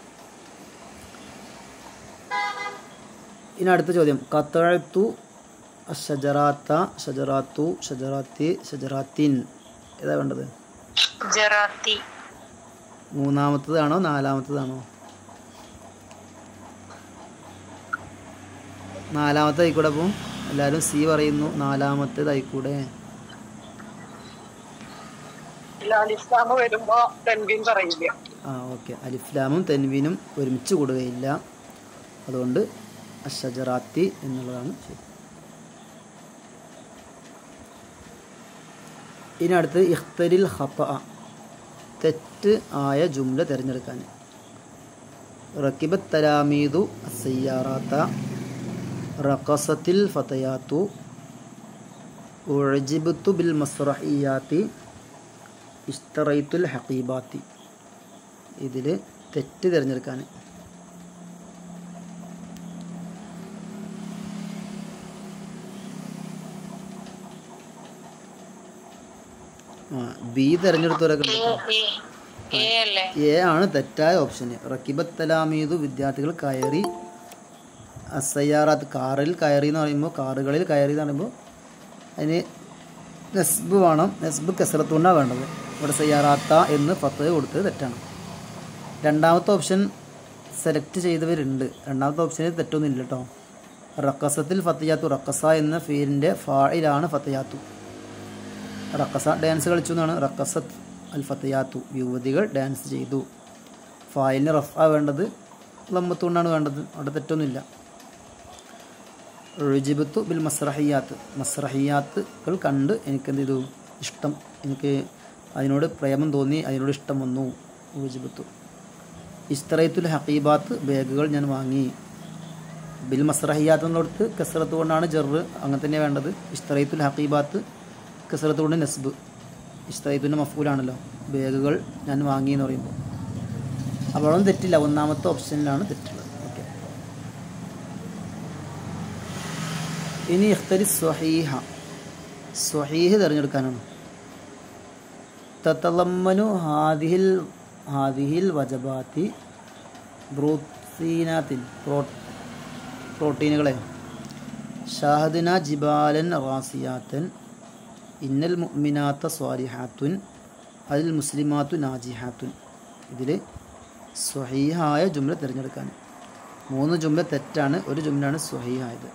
ഇനി അടുത്ത ചോദ്യം, ഖതഅതു അശ്ശജറാത്ത, ഷജറാത്തു, ഷജറാത്തി, ഷജറാത്തിൻ, ഏതാ വേണ്ടത്? മൂന്നാമത്തതാണോ നാലാമത്തതാണോ? നാലാമത്തെ ആയിക്കൂടെ. അപ്പോൾ എല്ലാവരും സി പറയുന്നു, നാലാമത്തേത് ആയിക്കൂടെ. ഓക്കെ, അലിഫ്ലാമും തെൻവീനും ഒരുമിച്ച് കൂടുകയില്ല, അതുകൊണ്ട് അശ്ശജറാത്തി എന്നുള്ളതാണ് ശരി. ഇനി അടുത്ത് ഇഖ്തരിൽ ഖതഅ, തെറ്റ് ആയ ജുംല തിരഞ്ഞെടുക്കാൻ. റക്കിബത്ത് തലാമീദു അസ്സയ്യാറാത്ത, റഖസത്തിൽ ഫതയാത്തു, ഉഅജിബ്തു ബിൽ മസ്റഹിയാത്തി, ഇഷ്തറൈത്തുൽ ഹഖീബാത്തി. ഇതിൽ തെറ്റ് തിരഞ്ഞെടുക്കാൻ. ബി തിരഞ്ഞെടുത്തവരൊക്കെ എ ആണ് തെറ്റായ ഓപ്ഷന്. റക്കിബത്ത് തലാമീദു, വിദ്യാർത്ഥികൾ കയറി, അസയ്യാറാത്ത്, കാറിൽ കയറി എന്ന് പറയുമ്പോൾ, കാറുകളിൽ കയറി എന്ന് പറയുമ്പോൾ അതിന് നസ്ബ് വേണം. നസ്ബ് കസ്റത്തുകൊണ്ടാണ് വേണ്ടത്. ഇവിടെ സയ്യാറാത്ത എന്ന് ഫത്ത് കൊടുത്തത് തെറ്റാണ്. രണ്ടാമത്തെ ഓപ്ഷൻ സെലക്ട് ചെയ്തവരുണ്ട്. രണ്ടാമത്തെ ഓപ്ഷനിൽ തെറ്റൊന്നുമില്ല കേട്ടോ. റക്കസത്തിൽ ഫത്തയാത്തു, റക്കസ എന്ന ഫീലിൻ്റെ ഫായിലാണ് ഫത്തയാത്തു. റക്കസ ഡാൻസ് കളിച്ചു എന്നാണ്. റക്കസത്ത് അൽ ഫത്തയാത്തു, യുവതികൾ ഡാൻസ് ചെയ്തു. ഫായിലിന് റഫ വേണ്ടത്, ലമ്മത്തുകൊണ്ടാണ് വേണ്ടത്. അവിടെ തെറ്റൊന്നുമില്ല. ഉഅജിബ്തു ബിൽ മസ്റഹിയാത്ത്, മസ്റഹിയാത്തുകൾ കണ്ട് എനിക്കെന്ത് ചെയ്തു? ഇഷ്ടം, എനിക്ക് അതിനോട് പ്രേമം തോന്നി, അതിനോട് ഇഷ്ടം വന്നു. ഉഅജിബ്തു. ഇഷ്തറൈത്തുൽ ഹഖീബാത്ത്, ബാഗുകൾ ഞാൻ വാങ്ങി. ബിൽ മസ്റഹിയാത്ത് എന്നുള്ളടത്ത് കസ്റത്ത് കൊണ്ടാണ് ജറ്, അങ്ങനെ തന്നെയാണ് വേണ്ടത്. ഇഷ്തറൈത്തുൽ ഹഖീബാത്ത് കസ്റത്ത് കൊണ്ട് നസ്ബ്, ഇഷ്തറൈത്തുൻ്റെ മഫ്ഊലാണല്ലോ, ബാഗുകൾ ഞാൻ വാങ്ങി എന്ന് പറയുമ്പോൾ. അപ്പോഴും തെറ്റില്ല, ഒന്നാമത്തെ ഓപ്ഷനിലാണ് തെറ്റുള്ളത്. ഓക്കെ, ഇനി ഇഖ്തരി സ്വഹീഹ, സ്വഹീഹ് തിരഞ്ഞെടുക്കാനാണ്. തതളമ്മനു ഹാദിഹിൽ വജബാത്തി പ്രോട്ടീനുകളെ ഷാഹദിന ജിബാലൻ റാസിയാത്തൻ ഇന്നൽ മുഅ്മിനാത്ത സ്വാലിഹാത്തുൻ അൽ മുസ്ലിമാത്തു നാജിഹാത്തുൻ. ഇതിൽ സ്വഹീഹായ ജുംല തിരഞ്ഞെടുക്കാൻ 3 ജുംല തെറ്റാണ്, ഒരു ജുംലാണ് സ്വഹീഹായത്.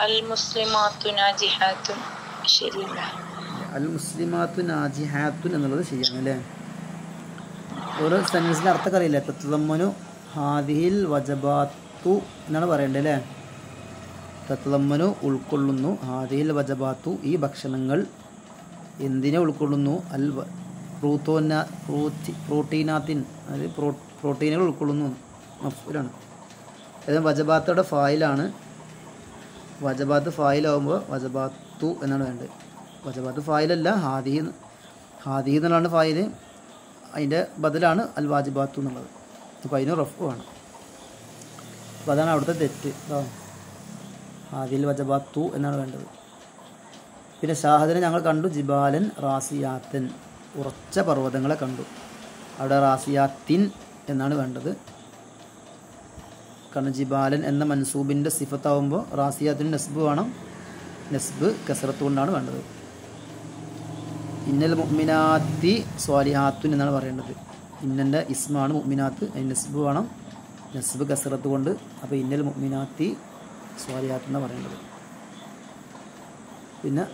അൽ മുസ്ലിമാത്തു നാജിഹാത്തുൻ ശരിയല്ല. അൽ മുസ്ലിമാത്തു നാജിഹാത്തുൻ എന്നുള്ളത് ശരിയാണ് അല്ലേ? ഓരോ സെൻറ്റൻസിൻ്റെ അർത്ഥം അറിയില്ല. തത്ലമ്മനു ഹാദിഹിൽ വജബാത്തു എന്നാണ് പറയേണ്ടത് അല്ലേ? തത്ലമ്മനു ഉൾക്കൊള്ളുന്നു, ഹാദിഹിൽ വജബാത്തു ഈ ഭക്ഷണങ്ങൾ എന്തിനെ ഉൾക്കൊള്ളുന്നു? അൽ പ്രോട്ടീനാത്തിൻ അതായത് പ്രോട്ടീനുകൾ ഉൾക്കൊള്ളുന്നു മഫ്ഊലാണ്. അതായത് വജബാത്തോടെ ഫായിലാണ്. വജബാത്ത് ഫായിലാവുമ്പോൾ വജബാത്തു എന്നാണ് വേണ്ടത്. വജബാത്ത് ഫായിലല്ല, ഹാദിഹി എന്നുള്ളതാണ് ഫായിൽ. അതിൻ്റെ ബദലാണ് അൽ വാജിബാത്തു എന്നുള്ളത്. അപ്പോൾ അതിന് റഫു ആണ്. അപ്പോൾ അതാണ് അവിടുത്തെ തെറ്റ്. ഹാദിൽ വജബാത്തു എന്നാണ് വേണ്ടത്. പിന്നെ ഷാഹദിനെ ഞങ്ങൾ കണ്ടു ജിബാലൻ റാസിയാത്തൻ ഉറച്ച പർവ്വതങ്ങളെ കണ്ടു. അവിടെ റാസിയാത്തിൻ എന്നാണ് വേണ്ടത്. കാരണം ജിബാലൻ എന്ന മൻസൂബിൻ്റെ സിഫത്താവുമ്പോൾ റാസിയാത്തിന് നെസ്ബ് വേണം. നെസ്ബ് കസറത്ത് കൊണ്ടാണ് വേണ്ടത്. ഇന്നൽ മുഅ്മിനാത്തി സ്വാലിഹാത്തുൻ എന്നാണ് പറയേണ്ടത്. ഇന്നൻ്റെ ഇസ്മാണ് മുഅ്മിനാത്ത്, അതിന് നെസ്ബ് വേണം. നെസ്ബ് കസറത്ത് കൊണ്ട്. അപ്പോൾ ഇന്നൽ മുഅ്മിനാത്തി സ്വാലിഹാത്ത് എന്നാണ് പറയേണ്ടത്. പിന്നെ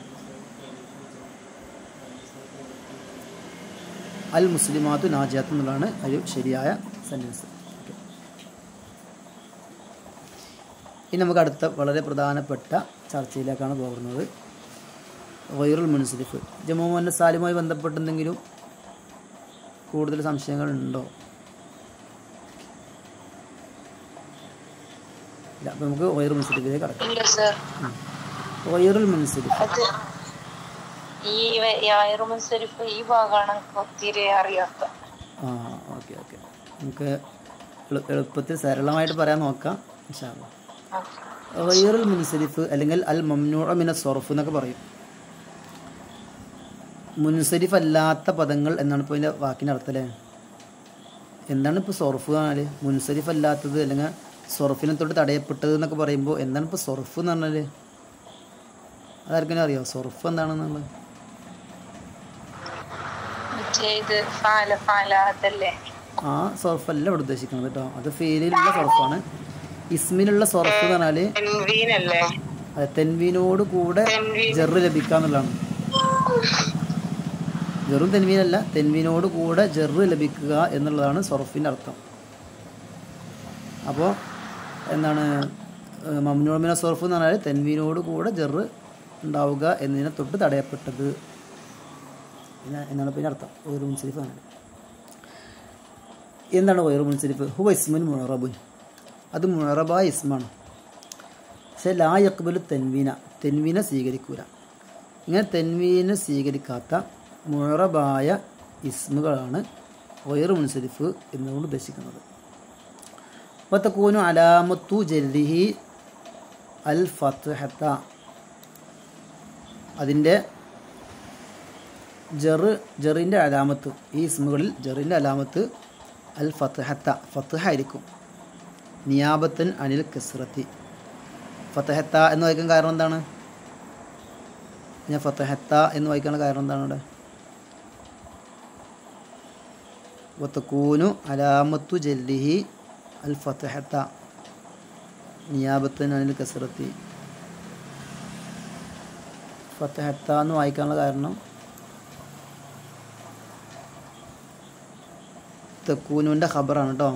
അൽ മുസ്ലിമാത്തു നാജിയാത്ത് എന്നുള്ളതാണ് ഒരു ശരിയായ സെൻറ്റൻസ്. ഓക്കെ, ഇനി നമുക്ക് അടുത്ത വളരെ പ്രധാനപ്പെട്ട ചർച്ചയിലേക്കാണ് പോകുന്നത്. ഗൈറുൽ മുൻസരിഫ്. ജമു മുഅന്നസ് സാലിമുമായി ബന്ധപ്പെട്ട് എന്തെങ്കിലും കൂടുതൽ സംശയങ്ങളുണ്ടോ? ഇല്ല. അപ്പോൾ നമുക്ക് ഗൈറുൽ മുൻസരിഫിലേക്ക് കടക്കാം. ഗൈറുൽ മുൻസരിഫ് ഈ ഭാഗമാണ് തീരെ അറിയാത്ത. ഓക്കെ ഓക്കെ, നമുക്ക് എളുപ്പത്തിൽ സരളമായിട്ട് പറയാൻ നോക്കാം ഇൻഷാ അല്ലാഹ്. ഗൈറുൽ മുൻസരിഫ് അല്ലെങ്കിൽ അൽ മംനൂഅ മിന സർഫ് എന്നൊക്കെ പറയും. മുൻസരിഫ് അല്ലാത്ത പദങ്ങൾ എന്നാണ് ഇപ്പോൾ ഇതിൻ്റെ വാക്കിൻ്റെ അർത്ഥം അല്ലേ? എന്താണ് ഇപ്പോൾ സൊർഫ് പറഞ്ഞാൽ? മുൻസരിഫ് അല്ലാത്തത് അല്ലെങ്കിൽ സൊർഫിനെ തൊട്ട് തടയപ്പെട്ടത് എന്നൊക്കെ പറയുമ്പോൾ എന്താണ് ഇപ്പോൾ സൊർഫ് എന്ന് പറഞ്ഞാൽ? അതാർക്കെങ്കിലും അറിയോ സൊർഫ് എന്താണെന്നുള്ളത്? ആ സൊർഫല്ല ഇവിടെ ഉദ്ദേശിക്കുന്നത് കേട്ടോ. അത് ഫീലിലുള്ള സൊർഫാണ്. ഇസ്മിലുള്ള സൊർഫ് എന്ന് പറഞ്ഞാൽ അതെ തെൻവീനോട് കൂടെ ജെറ് ലഭിക്കുക എന്നുള്ളതാണ്. വെറും തെൻവീനല്ല, തെൻവീനോട് കൂടെ ജെറ് ലഭിക്കുക എന്നുള്ളതാണ് സൊർഫിൻ്റെ അർത്ഥം. അപ്പോൾ എന്താണ് മംനൂഅ മിന സൊർഫ് എന്ന് പറഞ്ഞാൽ തെൻവീനോട് കൂടെ ജെറ് ഉണ്ടാവുക എന്നതിനെ തൊട്ട് തടയപ്പെട്ടത് എന്നാണ് പിന്നെ അർത്ഥം. ഗൈറു മുൻസരിഫ് ആണ്. എന്താണ് ഗൈറു മുൻസരിഫ്? ഹുവ ഇസ്മുൻ മുഅറബുൻ, അത് മുഅറബായ ഇസ്മാണ്. പക്ഷേ ലാ യഖ്ബലു തെൻവീന സ്വീകരിക്കൂല. ഇങ്ങനെ തെൻവീനെ സ്വീകരിക്കാത്ത മുഅറബായ ഇസ്മുകളാണ് ഗൈറു മുൻസരിഫ് എന്നുകൊണ്ട് ഉദ്ദേശിക്കുന്നത്. വതകൂനു അലാമത്തു ജർരിഹി അൽ ഫത്ഹത, അതിൻ്റെ ജറിൻ്റെ അലാമത്ത്, ഈ ഇസ്മുകളിൽ ജറിൻ്റെ അലാമത്ത് അൽ ഫത്ഹത്ത ഫത്ഹായിരിക്കും. നിയാബത്തൻ അനിൽ കസ്റത്തി. ഫത്ഹത്ത എന്ന് വായിക്കാൻ കാരണം എന്താണ്? ഞാൻ ഫത്ഹത്ത എന്ന് വായിക്കാനുള്ള കാരണം എന്താണ്? ഇവിടെ വതകൂനു അലാമത്തു ജർരിഹി അൽ ഫത്ഹത്ത നിയാബത്തൻ അനിൽ കസ്റത്തി. ഫത്ഹത്ത എന്ന് വായിക്കാനുള്ള കാരണം തക്കൂനുവിൻ്റെ ഖബറാണ് കേട്ടോ.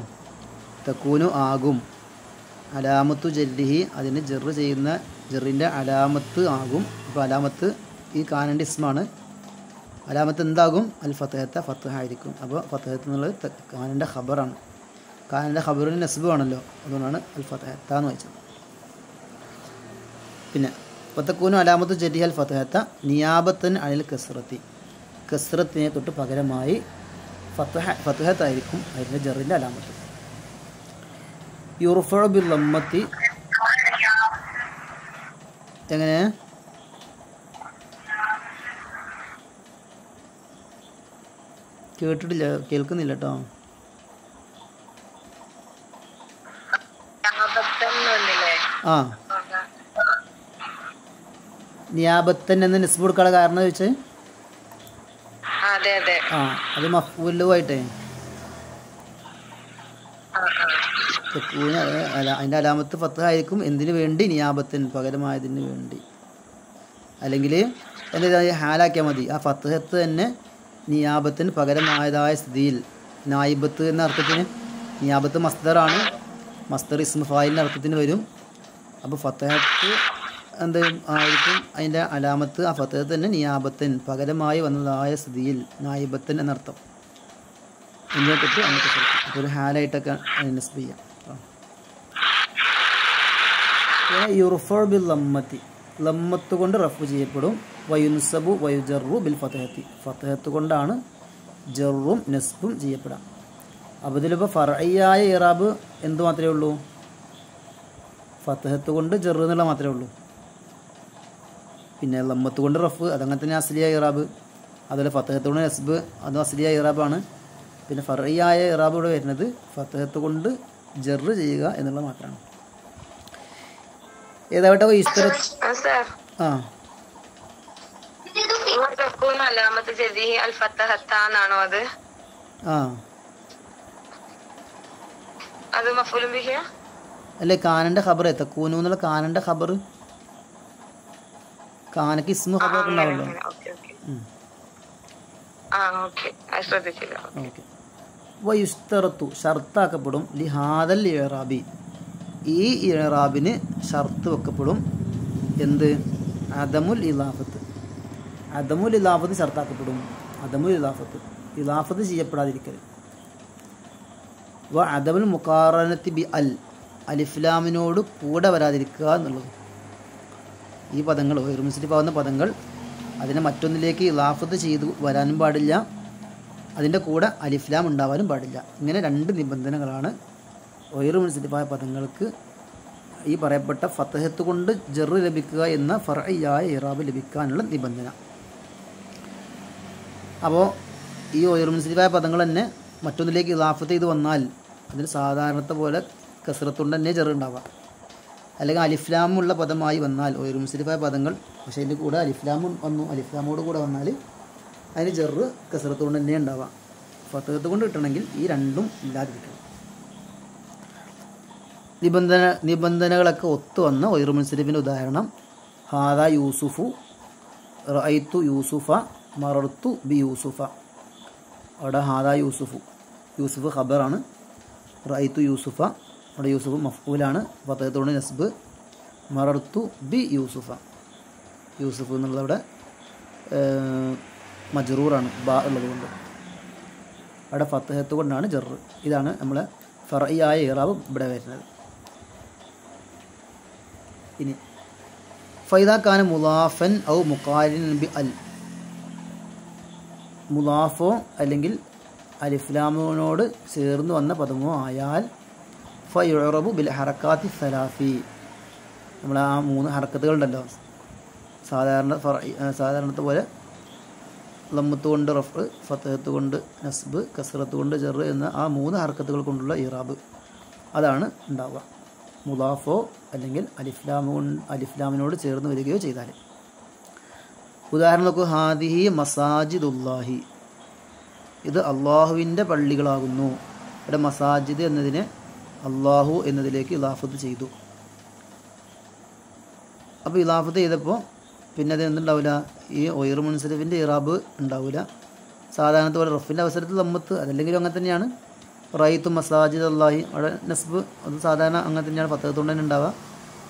തക്കൂനു ആകും, അലാമത്തു ജർരിഹി അതിന് ജെറ് ചെയ്യുന്ന ജെറിൻ്റെ അലാമത്ത് ആകും. അപ്പോൾ അലാമത്ത് ഈ കാനൻ്റെ ഇസ്മാണ്. അലാമത്ത് എന്താകും? അൽ ഫത്ഹത്ത ഫത്ഹായിരിക്കും. അപ്പോൾ ഫത്ഹത്ത് എന്നുള്ളത് കാനൻ്റെ ഖബറാണ്. കാനൻ്റെ ഖബറിന് നസ്ബ് ആണല്ലോ, അതുകൊണ്ടാണ് അൽ ഫത്ഹത്ത എന്ന് വായിച്ചത്. പിന്നെ വതകൂനു അലാമത്തു ജർരിഹി അൽ ഫത്ഹത്ത നിയാബത്തൻ അനിൽ കസ്റത്തി, കസ്റത്തിനെ തൊട്ട് പകരമായി ഫത്ഹത്തായിരിക്കും അതിൻ്റെ ജറിൻ്റെ അലാമത്ത്. യുർഫഉ ബിൽ ലമ്മത്തി എങ്ങനെ കേട്ടിട്ടില്ല, കേൾക്കുന്നില്ല കേട്ടോ. ആ നിയാബത്തൻ എന്ന് നിസ്ബ് കൊടുക്കാനുള്ള കാരണം ചോദിച്ചത് ആ അത് മഫ്ഊലുമായിട്ടേ അതിൻ്റെ അലാമത്ത് ഫത്ത് ആയിരിക്കും. എന്തിനു വേണ്ടി? നിയാബത്തൻ, പകരമായതിന് വേണ്ടി. അല്ലെങ്കിൽ എന്താ ഹാലാക്കിയാൽ മതി. ആ ഫത്ഹത്ത് തന്നെ നിയാബത്തിന് പകരമായതായ സ്ഥിതിയിൽ നായിബത്ത് എന്ന അർത്ഥത്തിന് നിയാബത്ത് മസ്ദറാണ്. മസ്ദർ ഇസ്മു ഫായിലിൻ്റെ അർത്ഥത്തിന് വരും. അപ്പോൾ ഫത്ഹത്ത് എന്ത് ആയിരിക്കും? അതിൻ്റെ അലാമത്ത് ആ ഫത്ഹത്ത് തന്നെ നിയാബത്തൻ പകരമായി വന്നതായ സ്ഥിതിയിൽ നായിബത്തൻ എന്നർത്ഥം. എന്നിട്ടിട്ട് നമുക്ക് അപ്പോൾ ഒരു ഹാലായിട്ടൊക്കെ നസ്ബ് ചെയ്യാം. യുർഫഉ ബിൽ ലമ്മത്തി, ലമ്മത്ത് കൊണ്ട് റഫ് ചെയ്യപ്പെടും. വയുൻസബു വയുജറു ബിൽ ഫതഹത്തി, ഫതഹത്ത് കൊണ്ടാണ് ജറും നസ്ബും ചെയ്യപ്പെടാം. അപ്പോൾ ഇതിലിപ്പോൾ ഫർഇയായ ഇറാബ് എന്ത് മാത്രമേ ഉള്ളൂ? ഫതഹത്ത് കൊണ്ട് ജറ് എന്നുള്ള മാത്രമേ ഉള്ളൂ. പിന്നെ ലമ്മത്ത് കൊണ്ട് റഫ് അതങ്ങനെ തന്നെ അസ്ലിയായ ഇറാബ്. അതുപോലെ ഫതഹത്ത് കൊണ്ട് നസ്ബ് അതും അസ്ലിയായ ഇറാബാണ്. പിന്നെ ഫർഇയായ ഇറാബ് ഇവിടെ വരുന്നത് ഫതഹത്ത് കൊണ്ട് ജറ് ചെയ്യുക എന്നുള്ളത് മാത്രമാണ്. ഏതാവട്ടെ ആ അല്ലേ കാനന്റെ ഖബർ തക്കൂനു എന്നുള്ള കാനന്റെ ഖബർ, കാനക്ക് ഇസ്മു ഖബർ ഉണ്ടാവല്ലോ. ഓക്കെ. വയുസ്തറത്തു ഷർത്താക്കപ്പെടും ലിഹാദൽ ഇറാബി, ഈ ഇറാബിന് ഷർത്ത് വെക്കപ്പെടും. എന്ത്? അദമുൽ ഇലാഫത്ത്, അദമുൽ ഇലാഫത്ത് ഷർത്താക്കപ്പെടും. അദമുൽ ഇലാഫത്ത്, ഇലാഫത്ത് ചെയ്യപ്പെടാതിരിക്കൽ. വ അദമുൽ മുഖാറനത്തി ബി അൽ, അലിഫ്ലാമിനോട് കൂടെ വരാതിരിക്കുക എന്നുള്ളത്. ഈ പദങ്ങൾ മുസ്ലിഫാവുന്ന പദങ്ങൾ അതിനെ മറ്റൊന്നിലേക്ക് ഇലാഫത്ത് ചെയ്തു വരാനും പാടില്ല, അതിൻ്റെ കൂടെ അലിഫ്ലാം ഉണ്ടാവാനും പാടില്ല. ഇങ്ങനെ രണ്ട് നിബന്ധനകളാണ് ഒയർ മുൻസിഫായ പദങ്ങൾക്ക് ഈ പറയപ്പെട്ട ഫതഹത്ത് കൊണ്ട് ജറ് ലഭിക്കുക എന്ന ഫർഇയായ ഇറാബ് ലഭിക്കാനുള്ള നിബന്ധന. അപ്പോൾ ഈ ഒയർ മുൻസിഫായ പദങ്ങൾ തന്നെ മറ്റൊന്നിലേക്ക് ഇലാഫത്ത് ചെയ്ത് വന്നാൽ അതിന് സാധാരണത്തെ പോലെ കസ്റത്തുകൊണ്ട് തന്നെ ജറ് ഉണ്ടാവുക. അല്ലെങ്കിൽ അലിഫ്ലാമുള്ള പദമായി വന്നാൽ ഒയർ മുൻസിഫായ പദങ്ങൾ പക്ഷേ അതിൻ്റെ കൂടെ അലിഫ്ലാം വന്നു, അലിഫ്ലാമോട് കൂടെ വന്നാൽ അതിന് ജറ് കസ്റത്തുകൊണ്ട് തന്നെ ഉണ്ടാവുക. ഫതഹത്ത് കൊണ്ട് കിട്ടണമെങ്കിൽ ഈ രണ്ടും ഇല്ലാതിരിക്കണം. നിബന്ധനകളൊക്കെ ഒത്തു വന്ന ഒയർ മുൻസിഫിൻ്റെ ഉദാഹരണം ഹാദ യൂസുഫു, റഅയ്തു യൂസുഫ, മറർത്തു ബി യൂസുഫ. അവിടെ ഹാദ യൂസുഫു, യൂസുഫ് ഖബറാണ്. റഅയ്തു യൂസുഫ, അവിടെ യൂസുഫ് മഫ്ഊലാണ്, ഫതഹത്തോട് നസ്ബ്. മറർത്തു ബി യൂസുഫ, യൂസുഫ് എന്നുള്ളതവിടെ മജ്റൂറാണ് ബാ ഉള്ളതുകൊണ്ട്. അവിടെ ഫതഹത്ത് കൊണ്ടാണ് ജറ്. ഇതാണ് നമ്മളെ ഫർഇയായ ഇറാബ് ഇവിടെ വരുന്നത്. ഇനി ഫൈദാക്കാന മുലാഫൻ ഔ മുഖാരിൻ ബി അൽ, മുലാഫോ അല്ലെങ്കിൽ അലിഫ്ലാമിനോട് ചേർന്ന് വന്ന പദമോ ആയാൽ ഫയുറബു ബിൽ ഹറക്കാത്തി സലാഫി, നമ്മൾ ആ 3 ഹറക്കത്തുകളുണ്ടല്ലോ സാധാരണത്തെ പോലെ ലമ്മത്ത് കൊണ്ട് റഫ്, ഫതഹത്ത് കൊണ്ട് നസ്ബ്, കസ്റത്ത് കൊണ്ട് ജറ് എന്ന ആ 3 ഹർക്കത്തുകൾ കൊണ്ടുള്ള ഇറാബ് അതാണ് ഉണ്ടാവുക. മുലാഫോ അല്ലെങ്കിൽ അലിഫ്ലാമിനോട് ചേർന്ന് വരികയോ ചെയ്താൽ. ഉദാഹരണം നോക്കൂ. ഹാദിഹി മസാജിദുല്ലാഹി, ഇത് അള്ളാഹുവിൻ്റെ പള്ളികളാകുന്നു. ഇവിടെ മസാജിദ് എന്നതിനെ അള്ളാഹു എന്നതിലേക്ക് ഇലാഫത്ത് ചെയ്തു. അപ്പോൾ ഇലാഫത്ത് ചെയ്തപ്പോൾ പിന്നെ അത് എന്തുണ്ടാവില്ല? ഈ ഒയർ മുൻസരിഫിൻ്റെ ഇറാബ് ഉണ്ടാവില്ല. സാധാരണത്തെ പോലെ റഫിൻ്റെ അവസരത്തിൽ ലമ്മത്ത്, അതല്ലെങ്കിലും അങ്ങനെ തന്നെയാണ്. റഅയ്തു മസാജിദ് അല്ലാഹി, അവിടെ നസ്ബ് അത് സാധാരണ അങ്ങനെ തന്നെയാണ്, ഫതഹത്ത് കൊണ്ട് തന്നെ ഉണ്ടാവുക.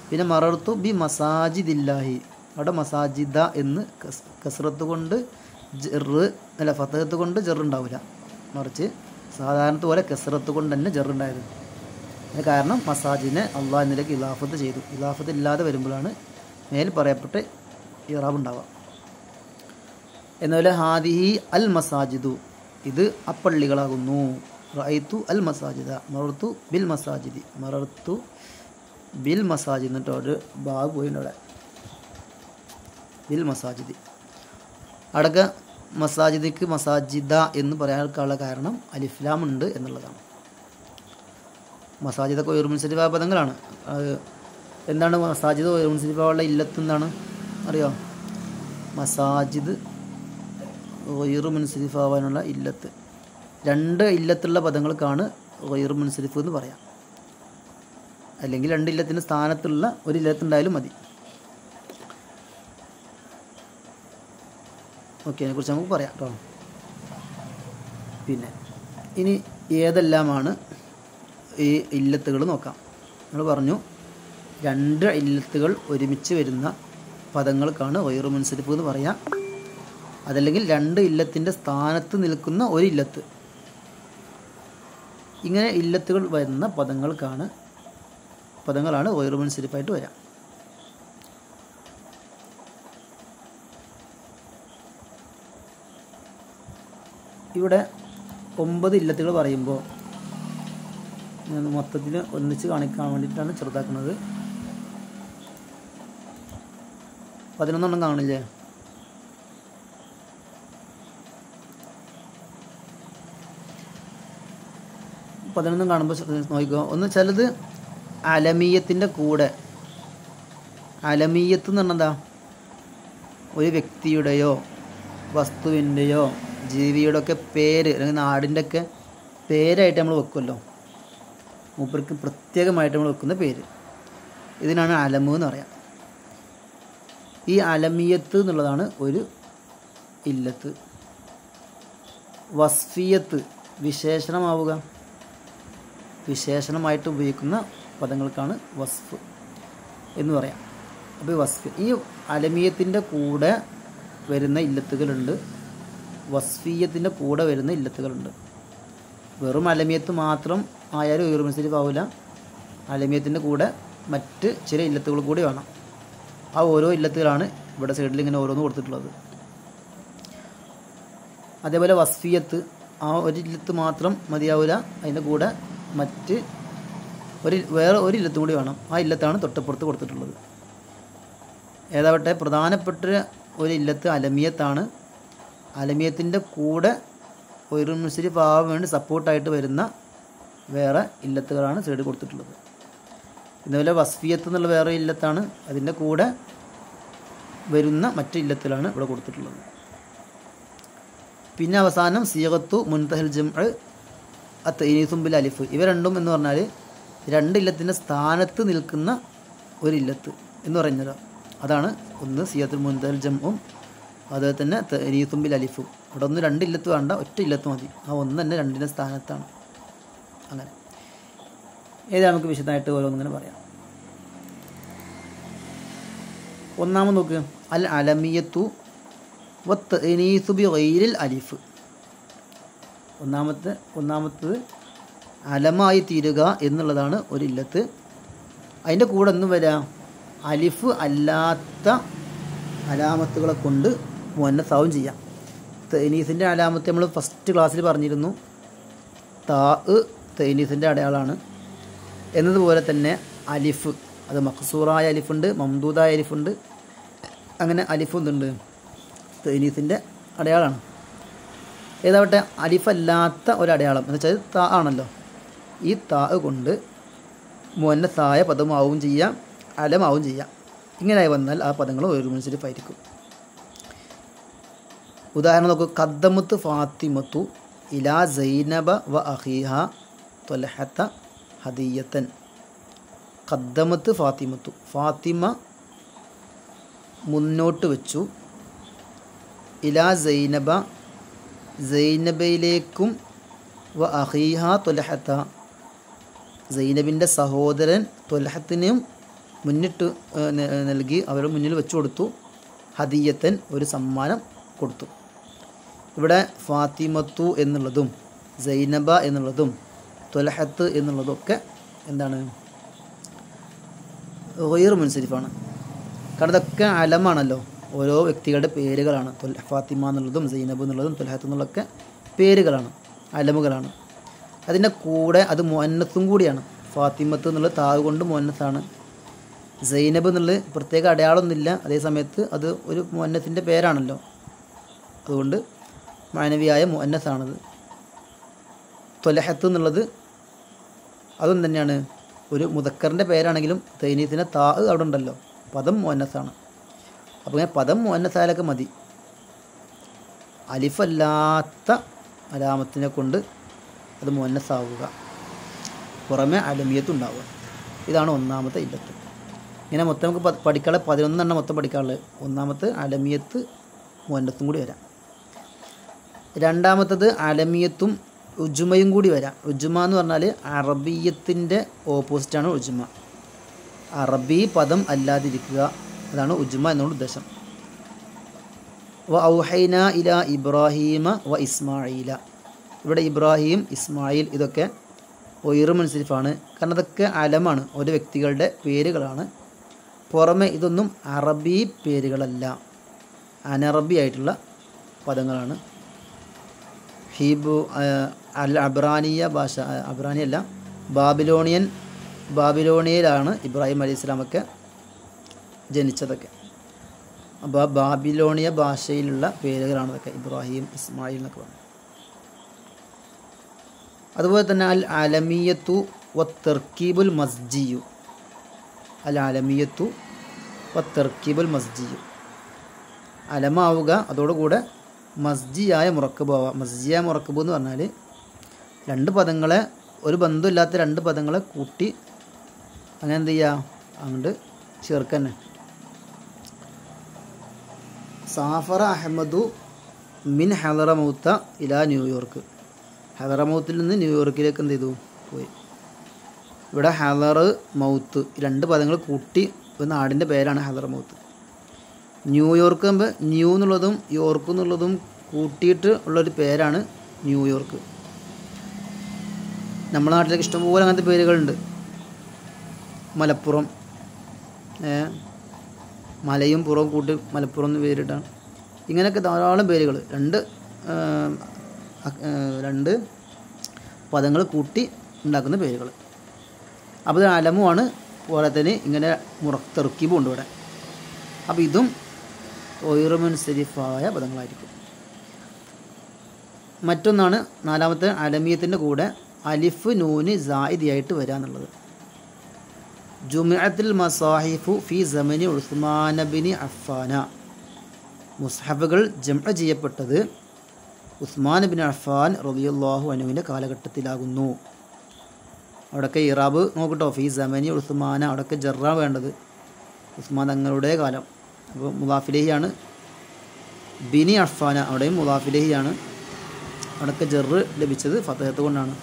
പിന്നെ മറർത്തു ബി മസാജിദില്ലാഹി, അവിടെ മസാജിദ എന്ന് കസ്റത്ത് കൊണ്ട് ജറ് അല്ല ഫതഹത്ത് കൊണ്ട് ജറ് ഉണ്ടാവില്ല, മറിച്ച് സാധാരണത്തെ പോലെ കസ്റത്ത് കൊണ്ട് തന്നെ ജറ് ഉണ്ടായത്. അതിന് കാരണം മസാജിദിനെ അള്ളാഹ് എന്നിലേക്ക് ഇലാഫത്ത് ചെയ്തു. ഇലാഫത്ത് ഇല്ലാതെ വരുമ്പോഴാണ് മേൽ പറയപ്പെട്ട് ഇറാബ് ഉണ്ടാവുക. എന്നപോലെ ഹാദിഹി അൽ മസാജിദു, ഇത് അപ്പള്ളികളാകുന്നു. റഅയ്തു അൽ മസാജിദ, മറർത്തു ബിൽ മസാജിദി, മറർത്തു ബിൽ മസാജിദ് എന്നിട്ട് ഒരു ബാബ് പോയിട്ടുണ്ട് അവിടെ. ബിൽ മസാജിദ്. അടക്ക മസാജിദിക്ക് മസാജിദ എന്ന് പറയാനുള്ള കാരണം അലിഫ്ലാം ഉണ്ട് എന്നുള്ളതാണ്. മസാജിദൊക്കെ ഗൈറു മുൻസരിഫായ പദങ്ങളാണ്. എന്താണ് മസാജിദ് ഗൈറു മുൻസരിഫായുള്ള ഇല്ലത്ത് എന്താണ് അറിയോ? മസാജിദ് ഗൈറു മുൻസരിഫാവാനുള്ള ഇല്ലത്ത്, രണ്ട് ഇല്ലത്തുള്ള പദങ്ങൾക്കാണ് ഗൈറു മുൻസരിഫ് എന്ന് പറയാം. അല്ലെങ്കിൽ രണ്ട് ഇല്ലത്തിൻ്റെ സ്ഥാനത്തുള്ള ഒരു ഇല്ലത്തുണ്ടായാലും മതി. ഓക്കെ, അതിനെക്കുറിച്ച് നമുക്ക് പറയാം കേട്ടോ. പിന്നെ ഇനി ഏതെല്ലാമാണ് ഈ ഇല്ലത്തുകൾ നോക്കാം. നമ്മൾ പറഞ്ഞു രണ്ട് ഇല്ലത്തുകൾ ഒരുമിച്ച് വരുന്ന പദങ്ങൾക്കാണ് ഗൈറു മുൻസരിഫ് എന്ന് പറയാം. അതല്ലെങ്കിൽ രണ്ട് ഇല്ലത്തിൻ്റെ സ്ഥാനത്ത് നിൽക്കുന്ന ഒരു ഇല്ലത്ത്. ഇങ്ങനെ ഇല്ലത്തുകൾ വരുന്ന പദങ്ങളാണ് ഗൈറു മുൻസരിഫായിട്ട് വരാം. ഇവിടെ 9 ഇല്ലത്തുകൾ പറയുമ്പോൾ ഞാൻ മൊത്തത്തിൽ ഒന്നിച്ച് കാണിക്കാൻ വേണ്ടിയിട്ടാണ് ചെറുതാക്കുന്നത്. 11 കാണില്ലേ? കാണുമ്പോൾ നോക്കിക്കോ. ഒന്ന് ചിലത് അലമീയത്തിൻ്റെ കൂടെ, അലമീയത്ത് എന്ന് പറഞ്ഞാൽ എന്താ? ഒരു വ്യക്തിയുടെയോ വസ്തുവിൻ്റെയോ ജീവിയുടെ ഒക്കെ പേര് അല്ലെങ്കിൽ നാടിൻ്റെ ഒക്കെ പേരായിട്ട് നമ്മൾ വെക്കുമല്ലോ. മൂപ്പർക്ക് പ്രത്യേകമായിട്ട് നമ്മൾ വെക്കുന്ന പേര്, ഇതിനാണ് അലമ് എന്ന് പറയാം. ഈ അലമിയത്ത് എന്നുള്ളതാണ് ഒരു ഇല്ലത്ത്. വസ്ഫിയത്ത് വിശേഷണമാവുക, വിശേഷണമായിട്ട് ഉപയോഗിക്കുന്ന പദങ്ങൾക്കാണ് വസ്ഫ് എന്ന് പറയാം. അപ്പോൾ ഈ അലമിയത്തിൻ്റെ കൂടെ വരുന്ന ഇല്ലത്തുകളുണ്ട്, വസ്ഫിയത്തിൻ്റെ കൂടെ വരുന്ന ഇല്ലത്തുകളുണ്ട്. വെറും അലമിയത്ത് മാത്രം ആയാലും ഗൈറു മുൻസരിഫ് ആവില്ല. അലമിയത്തിൻ്റെ കൂടെ മറ്റ് ചില ഇല്ലത്തുകൾ കൂടി വേണം. ആ ഓരോ ഇല്ലത്തുകളാണ് ഇവിടെ സൈഡിൽ ഇങ്ങനെ ഓരോന്ന് കൊടുത്തിട്ടുള്ളത്. അതേപോലെ വസ്ഫിയത്ത്, ആ ഒരു ഇല്ലത്ത് മാത്രം മതിയാവില്ല, അതിൻ്റെ കൂടെ മറ്റ് വേറെ ഒരു ഇല്ലത്തും കൂടി വേണം. ആ ഇല്ലത്താണ് തൊട്ടപ്പുറത്ത് കൊടുത്തിട്ടുള്ളത്. ഏതാവട്ടെ പ്രധാനപ്പെട്ട ഒരു ഇല്ലത്ത് അലമിയത്താണ്. അലമിയത്തിൻ്റെ കൂടെ ഗൈറു മുൻസരിഫ് ആവാൻ വേണ്ടി സപ്പോർട്ടായിട്ട് വരുന്ന വേറെ ഇല്ലത്തുകളാണ് സൈഡിൽ കൊടുത്തിട്ടുള്ളത്. ഇതുപോലെ വസ്ഫിയത്ത് എന്നുള്ള വേറെ ഇല്ലത്താണ്, അതിൻ്റെ കൂടെ വരുന്ന മറ്റ് ഇല്ലത്തിലാണ് ഇവിടെ കൊടുത്തിട്ടുള്ളത്. പിന്നെ അവസാനം സിയഗത്തു മുൻതഹൽ ജംഅ് അത്തഈനീസും ബിൽ അലിഫ്. ഇവ രണ്ടും എന്ന് പറഞ്ഞാൽ രണ്ട് ഇല്ലത്തിൻ്റെ സ്ഥാനത്ത് നിൽക്കുന്ന ഒരു ഇല്ലത്ത് എന്ന് പറയുന്നത്. അതാണ് ഒന്ന് സിയഗത്തുൽ മുൻതഹൽ ജംഉം അതുപോലെ തന്നെ തഈനീസും ബിൽ അലിഫും. അവിടെ ഒന്ന് രണ്ട് ഇല്ലത്ത് വേണ്ട, ഒറ്റ ഇല്ലത്ത് മതി. ആ ഒന്ന് തന്നെ രണ്ടിൻ്റെ സ്ഥാനത്താണ്. അങ്ങനെ ഏതാ നമുക്ക് വിശദമായിട്ട് ഓരോന്നിങ്ങനെ പറയാം. ഒന്നാമത് നോക്ക്, അൽ അലമിയത്തു വത്തഈനീസു ബി ഗൈരിൽ അലിഫ്. ഒന്നാമത്തത് അലമായി തീരുക എന്നുള്ളതാണ് ഒരു ഇല്ലത്ത്. അതിൻ്റെ കൂടെ ഒന്നും വരാം അലിഫ് അല്ലാത്ത അലാമത്തുകളെ കൊണ്ട് മുഅന്നസാവും ചെയ്യാം. തഈനീസിൻ്റെ അലാമത്ത് നമ്മൾ ഫസ്റ്റ് ക്ലാസ്സിൽ പറഞ്ഞിരുന്നു, താ തഈനീസിൻ്റെ അടയാളമാണ്. എന്നതുപോലെ തന്നെ അലിഫ്, അത് മഖ്സൂറായ അലിഫുണ്ട്, മംദൂദായ അലിഫുണ്ട്. അങ്ങനെ അലിഫ് എന്തുണ്ട്? തഈനീസിൻ്റെ അടയാളമാണ്. ഏതാവട്ടെ അലിഫല്ലാത്ത ഒരടയാളം എന്ന് വെച്ചാൽ താ ആണല്ലോ. ഈ താ കൊണ്ട് മുഅന്നസായ പദമാവും ചെയ്യാം, അലമാവും ചെയ്യാം. ഇങ്ങനെയായി വന്നാൽ ആ പദങ്ങൾ ഗൈറു മുൻസരിഫായിരിക്കും. ഉദാഹരണം നോക്കൂ, ഖദ്ദമത്ത് ഫാത്തിമത്തു ഇലാ സൈനബ വ അഖീഹ ത്വൽഹത ഹദിയത്തൻ. ഖദ്ദമത്ത് ഫാത്തിമത്തു, ഫാത്തിമ മുന്നോട്ട് വെച്ചു, ഇലാ സൈനബ സൈനബയിലേക്കും, വ അഖീഹ ത്വൽഹത സൈനബിൻ്റെ സഹോദരൻ ത്വൽഹത്തിനും മുന്നിട്ട് നൽകി, അവരുടെ മുന്നിൽ വെച്ചു കൊടുത്തു. ഹദിയത്തൻ ഒരു സമ്മാനം കൊടുത്തു. ഇവിടെ ഫാത്തിമത്തു എന്നുള്ളതും സൈനബ എന്നുള്ളതും ത്വൽഹത്ത് എന്നുള്ളതൊക്കെ എന്താണ്? ഗൈറു മുൻസരിഫാണ്. കാരണം ഇതൊക്കെ അലമാണല്ലോ, ഓരോ വ്യക്തികളുടെ പേരുകളാണ്. ഫാത്തിമ എന്നുള്ളതും സൈനബ് എന്നുള്ളതും ത്വൽഹത്ത് എന്നുള്ളതൊക്കെ പേരുകളാണ്, അലമുകളാണ്. അതിൻ്റെ കൂടെ അത് മുഅന്നസും കൂടിയാണ്. ഫാത്തിമത്ത് എന്നുള്ള താവ് കൊണ്ട് മുഅന്നസാണ്, സൈനബ് എന്നുള്ളത് പ്രത്യേക അടയാളമൊന്നുമില്ല, അതേ സമയത്ത് അത് ഒരു മുഅന്നസിൻ്റെ പേരാണല്ലോ, അതുകൊണ്ട് മാനവിയായ മുഅന്നസാണത്. ത്വലഹത്ത് എന്നുള്ളത് അതും തന്നെയാണ് ഒരു മുദക്കറിൻ്റെ പേരാണെങ്കിലും തൈനീസിൻ്റെ താ അവിടെ ഉണ്ടല്ലോ, പദം മുഅന്നസാണ്. അപ്പോൾ ഇങ്ങനെ പദം മുഅന്നസായാലൊക്കെ മതി. അലിഫല്ലാത്ത അലാമത്തിനെ കൊണ്ട് അത് മുഅന്നസാവുക, പുറമെ അലമിയത്ത് ഉണ്ടാവുക. ഇതാണ് ഒന്നാമത്തെ ഇല്ലത്ത്. ഇങ്ങനെ മൊത്തം നമുക്ക് പഠിക്കാനുള്ള 11 മൊത്തം പഠിക്കാനുള്ളത്. ഒന്നാമത്തെ അലമിയത്ത് മുഅന്നസും കൂടി വരാം. രണ്ടാമത്തത് അലമിയത്തും ഉജുമയും കൂടി വരാം. ഉജുമ എന്ന് പറഞ്ഞാൽ അറബിയത്തിൻ്റെ ഓപ്പോസിറ്റാണ് ഉജുമ. അറബി പദം അല്ലാതിരിക്കുക, അതാണ് ഉജുമ എന്നോട് ഉദ്ദേശം. വ ഔഹൈന ഇല ഇബ്രാഹീമ വ ഇസ്മായില. ഇവിടെ ഇബ്രാഹിം, ഇസ്മായിൽ ഇതൊക്കെ ഒയിറ് മുൻസിരിഫാണ്. കാരണം അതൊക്കെ അലമാണ്, ഓരോ വ്യക്തികളുടെ പേരുകളാണ്. പുറമെ ഇതൊന്നും അറബി പേരുകളല്ല, അനറബി ആയിട്ടുള്ള പദങ്ങളാണ്. ഹീബു അൽ അബ്രാനിയ ഭാഷ, അബ്രാനിയല്ല ബാബിലോണിയയിലാണ് ഇബ്രാഹിം അലൈഹി സ്വലാമൊക്കെ ജനിച്ചതൊക്കെ. അപ്പോൾ ബാബിലോണിയ ഭാഷയിലുള്ള പേരുകളാണ് അതൊക്കെ, ഇബ്രാഹിം, ഇസ്മായിൽ എന്നൊക്കെ പറഞ്ഞു. അതുപോലെ തന്നെ അൽ അലമിയത്തു വ തർക്കീബുൽ മസ്ജിയു. അൽ അലമിയത്തു വ തർക്കീബുൽ മസ്ജിയു, അലമാവുക, അതോടുകൂടെ മസ്ജിയായ മുറക്കബാവുക. മസ്ജിയായ മുറക്കബ് എന്ന് പറഞ്ഞാൽ രണ്ട് പദങ്ങളെ, ഒരു ബന്ധമില്ലാത്ത രണ്ട് പദങ്ങളെ കൂട്ടി അങ്ങനെ എന്ത് ചെയ്യുക, അങ്ങോട്ട് ചേർക്കന്നെ. സാഫറ അഹമ്മദു മിൻ ഹദറമൗത്ത ഇലാ ന്യൂയോർക്ക്. ഹദറമൗത്തിൽ നിന്ന് ന്യൂയോർക്കിലേക്ക് എന്ത് ചെയ്തു, പോയി. ഇവിടെ ഹദർ മൗത്ത് രണ്ട് പദങ്ങൾ കൂട്ടി ഒരു നാടിൻ്റെ പേരാണ് ഹദറമൗത്ത്. ന്യൂയോർക്ക് ആകുമ്പോൾ ന്യൂ എന്നുള്ളതും യോർക്ക് എന്നുള്ളതും കൂട്ടിയിട്ട് ഉള്ളൊരു പേരാണ് ന്യൂയോർക്ക്. നമ്മുടെ നാട്ടിലേക്ക് ഇഷ്ടംപോലെ അങ്ങനത്തെ പേരുകളുണ്ട്. മലപ്പുറം, മലയും പുറവും കൂട്ടി മലപ്പുറം എന്ന് പേരിട്ടാണ്. ഇങ്ങനെയൊക്കെ ധാരാളം പേരുകൾ, രണ്ട് പദങ്ങൾ കൂട്ടി ഉണ്ടാക്കുന്ന പേരുകൾ. അപ്പോൾ ഇത് അലമുമാണ്, പോലെ തന്നെ ഇങ്ങനെ തെർക്കീബും ഉണ്ട് ഇവിടെ. അപ്പോൾ ഇതും ഒയിറുമുൻസരിഫായ പദങ്ങളായിരിക്കും. മറ്റൊന്നാണ് നാലാമത്തെ അലമിയത്തിൻ്റെ കൂടെ അലിഫ് നൂന് സായിദിയായിട്ട് വരിക എന്നുള്ളത്. ജുമിഅത്തുൽ മസാഹിഫു ഫി സമനി ഉസ്മാൻ ബിൻ അഫ്ഫാന. മുസ്ഹഫുകൾ ജംഅ ചെയ്യപ്പെട്ടത് ഉസ്മാൻ ബിൻ അഫ്ഫാൻ റളിയല്ലാഹു അൻഹുവിൻ്റെ കാലഘട്ടത്തിലാകുന്നു. അവിടെയൊക്കെ ഇറാബ് നോക്കട്ടോ, ഫി സമനി ഉസ്മാന, അവിടെയൊക്കെ ജറാ വേണ്ടത്, ഉസ്മാൻ തങ്ങളുടെ കാലം. അപ്പോൾ മുദാഫിലേഹിയാണ്. ബിനി അഫ്ഫാന, അവിടെയും മുദാഫിലേഹിയാണ്. അവിടെയൊക്കെ ജറ് ലഭിച്ചത് ഫതഹത്ത് കൊണ്ടാണ്.